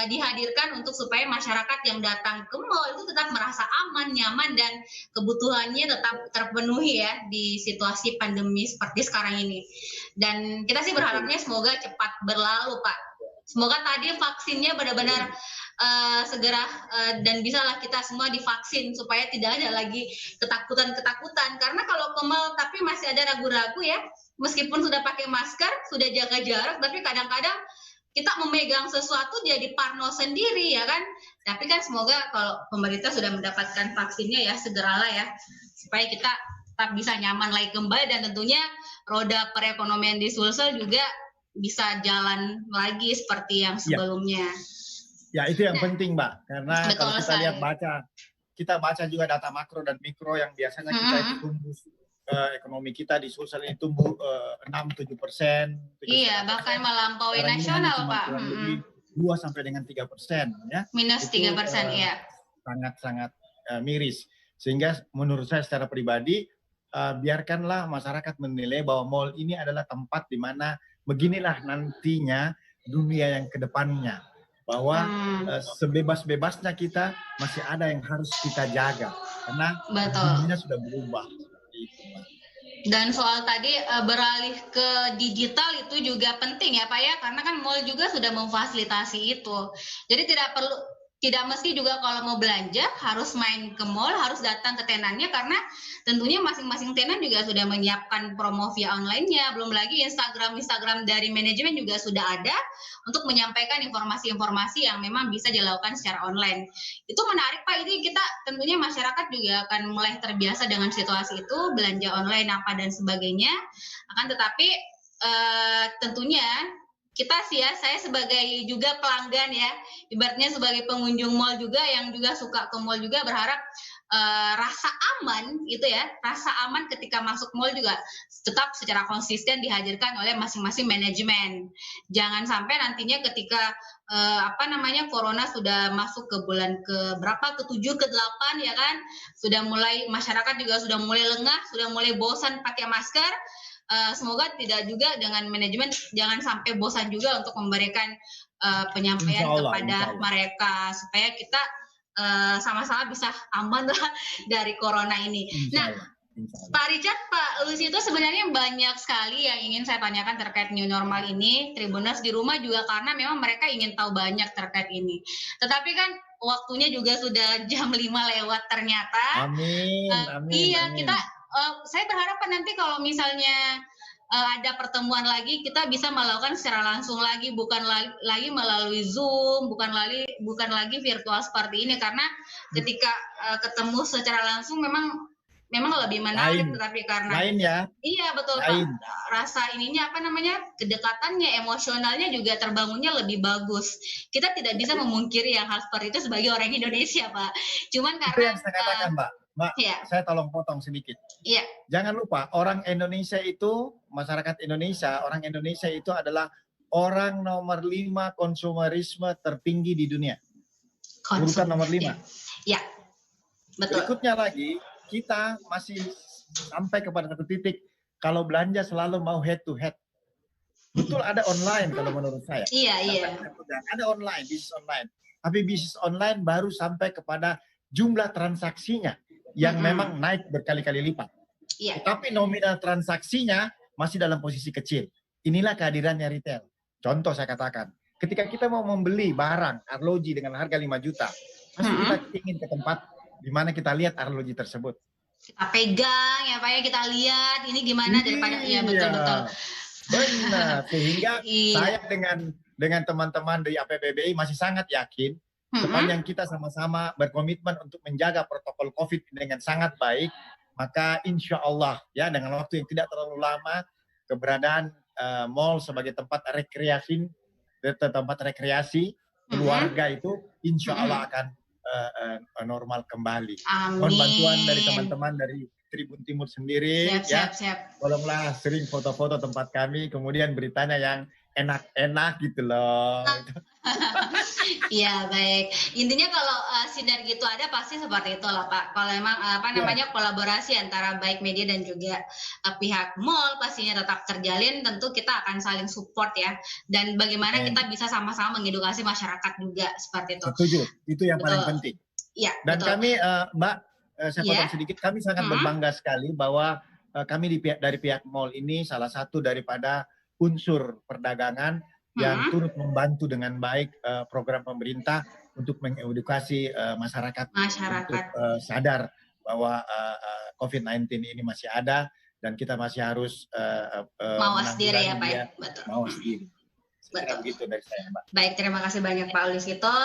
dihadirkan untuk supaya masyarakat yang datang ke mal itu tetap merasa aman, nyaman, dan kebutuhannya tetap terpenuhi ya di situasi pandemi seperti sekarang ini. Dan kita sih berharapnya semoga cepat berlalu Pak. Semoga tadi vaksinnya benar-benar segera dan bisalah kita semua divaksin supaya tidak ada lagi ketakutan-ketakutan. Karena kalau ke mal tapi masih ada ragu-ragu ya, meskipun sudah pakai masker, sudah jaga jarak, tapi kadang-kadang kita memegang sesuatu jadi parno sendiri ya kan. Tapi kan semoga kalau pemerintah sudah mendapatkan vaksinnya ya segeralah ya, supaya kita tetap bisa nyaman lagi kembali, dan tentunya roda perekonomian di Sulsel juga bisa jalan lagi seperti yang sebelumnya. Ya, itu yang penting Mbak, karena kalau kita baca juga data makro dan mikro yang biasanya kita itu tumbuh, ekonomi kita di Sulsel ini tumbuh 6-7%. Iya, bahkan melampaui nasional Pak. 2 sampai dengan 3% ya. Minus 3% ya. Sangat-sangat miris. Sehingga menurut saya secara pribadi, biarkanlah masyarakat menilai bahwa mall ini adalah tempat di mana beginilah nantinya dunia yang kedepannya. Bahwa sebebas-bebasnya kita masih ada yang harus kita jaga. Karena dunia sudah berubah. Dan soal tadi beralih ke digital itu juga penting ya Pak ya, karena kan mall juga sudah memfasilitasi itu. Jadi tidak mesti juga kalau mau belanja harus main ke mall, harus datang ke tenannya, karena tentunya masing-masing tenan juga sudah menyiapkan promo via online-nya. Belum lagi Instagram dari manajemen juga sudah ada untuk menyampaikan informasi-informasi yang memang bisa dilakukan secara online. Itu menarik Pak, ini kita tentunya masyarakat juga akan mulai terbiasa dengan situasi itu, belanja online apa dan sebagainya. Akan tetapi tentunya kita sih ya, saya sebagai juga pelanggan ya, ibaratnya sebagai pengunjung mall juga yang juga suka ke mall juga, berharap rasa aman gitu ya, rasa aman ketika masuk mall juga tetap secara konsisten dihadirkan oleh masing-masing manajemen. Jangan sampai nantinya ketika corona sudah masuk ke bulan ke berapa, ke 7, ke 8 ya kan, sudah mulai masyarakat juga sudah mulai lengah, sudah mulai bosan pakai masker. Semoga tidak juga dengan manajemen jangan sampai bosan juga untuk memberikan penyampaian kepada mereka supaya kita sama-sama bisa aman lah dari corona ini. Nah, Pak Richard, Pak Luis, itu sebenarnya banyak sekali yang ingin saya tanyakan terkait new normal ini. Tribuners di rumah juga karena memang mereka ingin tahu banyak terkait ini. Tetapi kan waktunya juga sudah jam 5 lewat ternyata. Amin. Iya, kita saya berharap nanti kalau misalnya ada pertemuan lagi, kita bisa melakukan secara langsung lagi, bukan lagi melalui Zoom, bukan lagi virtual seperti ini, karena ketika ketemu secara langsung memang memang lebih menarik, Lain. tapi karena Lain ya. iya betul Lain. Pak, rasa ininya apa namanya, kedekatannya, emosionalnya juga terbangunnya lebih bagus. Kita tidak bisa memungkiri yang hal seperti itu sebagai orang Indonesia Pak. Cuman Itu karena yang saya katakan Mbak, iya. saya tolong potong sedikit. Iya. Jangan lupa orang Indonesia itu, masyarakat Indonesia, orang Indonesia itu adalah orang nomor 5 konsumerisme tertinggi di dunia. Urutan nomor 5. Iya. Betul. Berikutnya lagi, kita masih sampai kepada satu titik kalau belanja selalu mau head to head. Betul ada online kalau menurut saya. Iya. Ada online, bisnis online. Tapi bisnis online baru sampai kepada jumlah transaksinya yang memang naik berkali-kali lipat. Iya. Tapi nominal transaksinya masih dalam posisi kecil. Inilah kehadirannya retail. Contoh saya katakan, ketika kita mau membeli barang arloji dengan harga 5 juta, pasti kita ingin ke tempat di mana kita lihat arloji tersebut. Kita pegang ya Pak ya, kita lihat ini gimana daripada ya betul. Benar, sehingga saya dengan teman-teman dari APBBI masih sangat yakin sepanjang kita sama-sama berkomitmen untuk menjaga protokol COVID dengan sangat baik, maka insya Allah ya dengan waktu yang tidak terlalu lama keberadaan mall sebagai tempat rekreasi keluarga itu insya Allah akan normal kembali. Mohon bantuan dari teman-teman dari Tribun Timur sendiri. Siap. Tolonglah sering foto-foto tempat kami, kemudian beritanya yang enak-enak gitu loh. Iya baik. Intinya kalau sinergi itu ada pasti seperti itu lah Pak. Kalau emang kolaborasi antara baik media dan juga pihak mall pastinya tetap terjalin, tentu kita akan saling support ya. Dan bagaimana kita bisa sama-sama mengedukasi masyarakat juga seperti itu. Setuju. Itu yang paling penting. Iya. Dan kami Mbak, saya potong sedikit. Kami sangat berbangga sekali bahwa kami dari pihak mall ini salah satu daripada unsur perdagangan yang turut membantu dengan baik program pemerintah untuk mengedukasi masyarakat untuk sadar bahwa COVID-19 ini masih ada dan kita masih harus mawas diri ya Pak ya. Betul. Mawas diri. Betul. Begitu dari saya Mbak. Baik, terima kasih banyak Pak Luisito.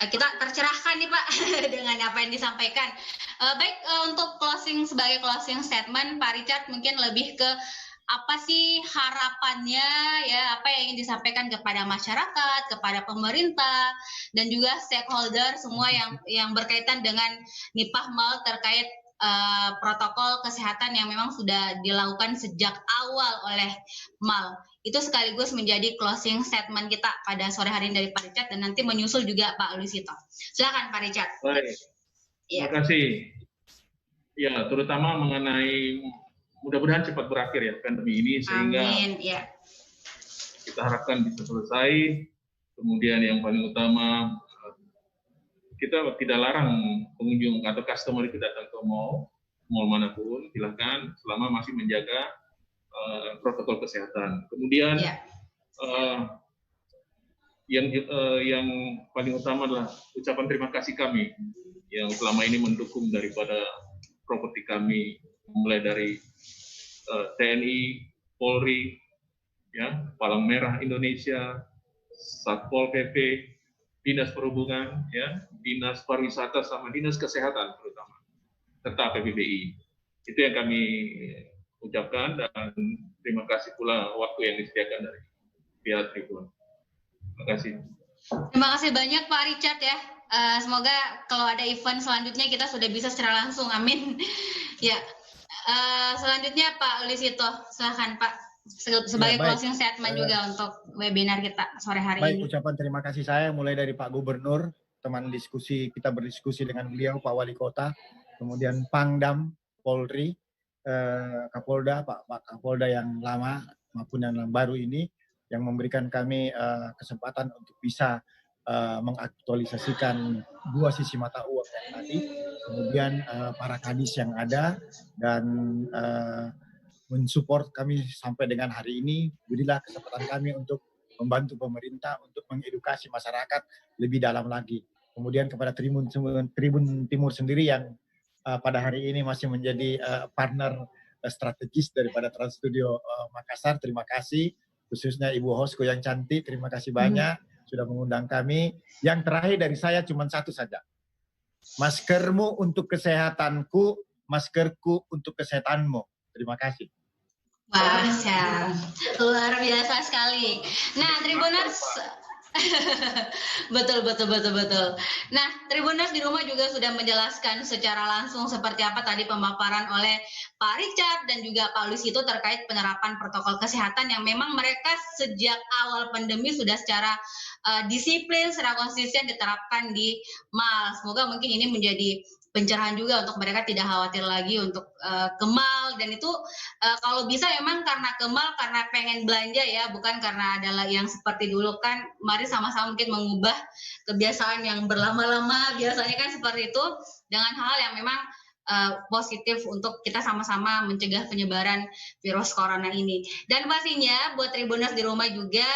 Kita tercerahkan nih Pak dengan apa yang disampaikan. Baik, untuk sebagai closing statement Pak Richard mungkin lebih ke apa sih harapannya ya, apa yang ingin disampaikan kepada masyarakat, kepada pemerintah dan juga stakeholder semua yang berkaitan dengan Nipah Mall terkait protokol kesehatan yang memang sudah dilakukan sejak awal oleh Mall. Itu sekaligus menjadi closing statement kita pada sore hari ini dari Pak Richard dan nanti menyusul juga Pak Luisito. Silakan Pak Richard. Baik. Terima kasih. Ya, terutama mengenai mudah-mudahan cepat berakhir ya pandemi ini sehingga kita harapkan bisa selesai. Kemudian yang paling utama kita tidak larang pengunjung atau customer itu datang ke mall manapun, silakan selama masih menjaga protokol kesehatan. Kemudian yang paling utama adalah ucapan terima kasih kami yang selama ini mendukung daripada properti kami, mulai dari TNI, Polri, ya, Palang Merah Indonesia, Satpol PP, Dinas Perhubungan, ya, Dinas Pariwisata sama Dinas Kesehatan terutama, serta PBBI. Itu yang kami ucapkan dan terima kasih pula waktu yang disediakan dari pihak Tribun. Terima kasih. Terima kasih banyak Pak Richard ya. Semoga kalau ada event selanjutnya kita sudah bisa secara langsung. Amin. Ya. Selanjutnya Pak Luisito, silakan Pak sebagai closing statement juga untuk webinar kita sore hari ini. Baik, ucapan terima kasih saya mulai dari Pak Gubernur, teman diskusi, kita berdiskusi dengan beliau, Pak Wali Kota, kemudian Pangdam, Polri, Kapolda, Pak Kapolda yang lama maupun yang baru ini, yang memberikan kami kesempatan untuk bisa mengaktualisasikan dua sisi mata uang yang tadi, kemudian para kadis yang ada dan mensupport kami sampai dengan hari ini. Berilah kesempatan kami untuk membantu pemerintah untuk mengedukasi masyarakat lebih dalam lagi. Kemudian kepada Tribun Timur sendiri yang pada hari ini masih menjadi partner strategis daripada Trans Studio Makassar. Terima kasih, khususnya Ibu hostku yang cantik. Terima kasih banyak sudah mengundang kami. Yang terakhir dari saya cuma satu saja. Maskermu untuk kesehatanku, maskerku untuk kesehatanmu. Terima kasih. Wah, luar biasa sekali. Nah, Tribuners, betul. Nah, Tribuners di rumah juga sudah menjelaskan secara langsung seperti apa tadi pemaparan oleh Pak Richard dan juga Pak Luisito terkait penerapan protokol kesehatan yang memang mereka sejak awal pandemi sudah secara disiplin, secara konsisten diterapkan di MAL. Semoga mungkin ini menjadi pencerahan juga untuk mereka tidak khawatir lagi untuk ke mall, dan itu kalau bisa memang karena ke mall karena pengen belanja ya, bukan karena adalah yang seperti dulu kan. Mari sama-sama mungkin mengubah kebiasaan yang berlama-lama biasanya kan seperti itu dengan hal yang memang positif untuk kita sama-sama mencegah penyebaran virus corona ini. Dan pastinya buat Tribuners di rumah juga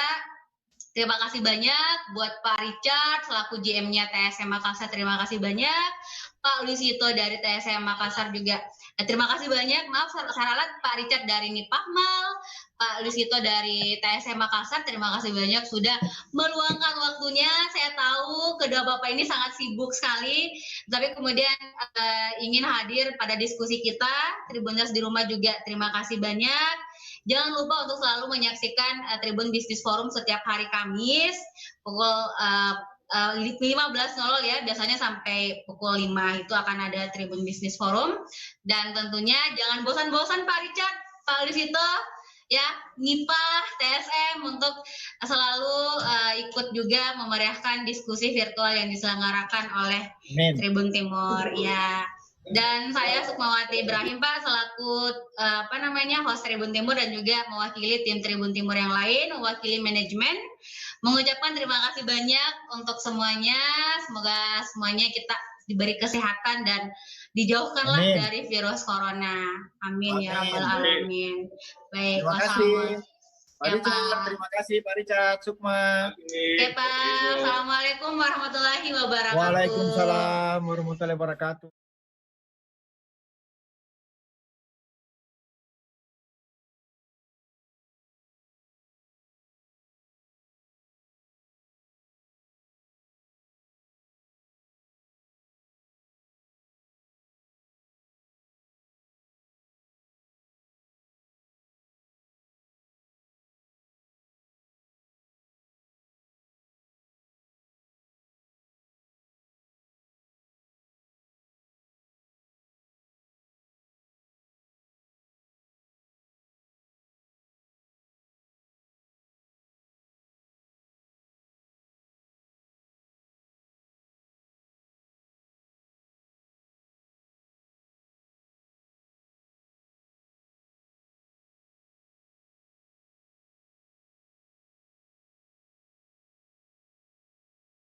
terima kasih banyak buat Pak Richard selaku GM-nya TSM Makassar, terima kasih banyak. Pak Luisito dari TSM Makassar juga terima kasih banyak. Maaf Saralat, Pak Richard dari Nipahmal, Pak Luisito dari TSM Makassar, terima kasih banyak sudah meluangkan waktunya. Saya tahu kedua Bapak ini sangat sibuk sekali, tapi kemudian ingin hadir pada diskusi kita. Tribuners di rumah juga terima kasih banyak. Jangan lupa untuk selalu menyaksikan Tribun Bisnis Forum setiap hari Kamis pukul 15.00 ya, biasanya sampai pukul 5 itu akan ada Tribun Bisnis Forum. Dan tentunya jangan bosan-bosan Pak Richard, Pak Luisito, ya, NIPA, TSM untuk selalu ikut juga memeriahkan diskusi virtual yang diselenggarakan oleh Tribun Timur, ya. Dan saya Sukmawati Ibrahim Pak selaku host Tribun Timur dan juga mewakili tim Tribun Timur yang lain, mewakili manajemen, mengucapkan terima kasih banyak untuk semuanya. Semoga semuanya kita diberi kesehatan dan dijauhkanlah dari virus corona. Amin ya rabbal alamin. Baik, terima kasih. Pak Richard, terima kasih Pak Richard, Sukma. Oke Pak, Assalamualaikum warahmatullahi wabarakatuh. Waalaikumsalam warahmatullahi wabarakatuh.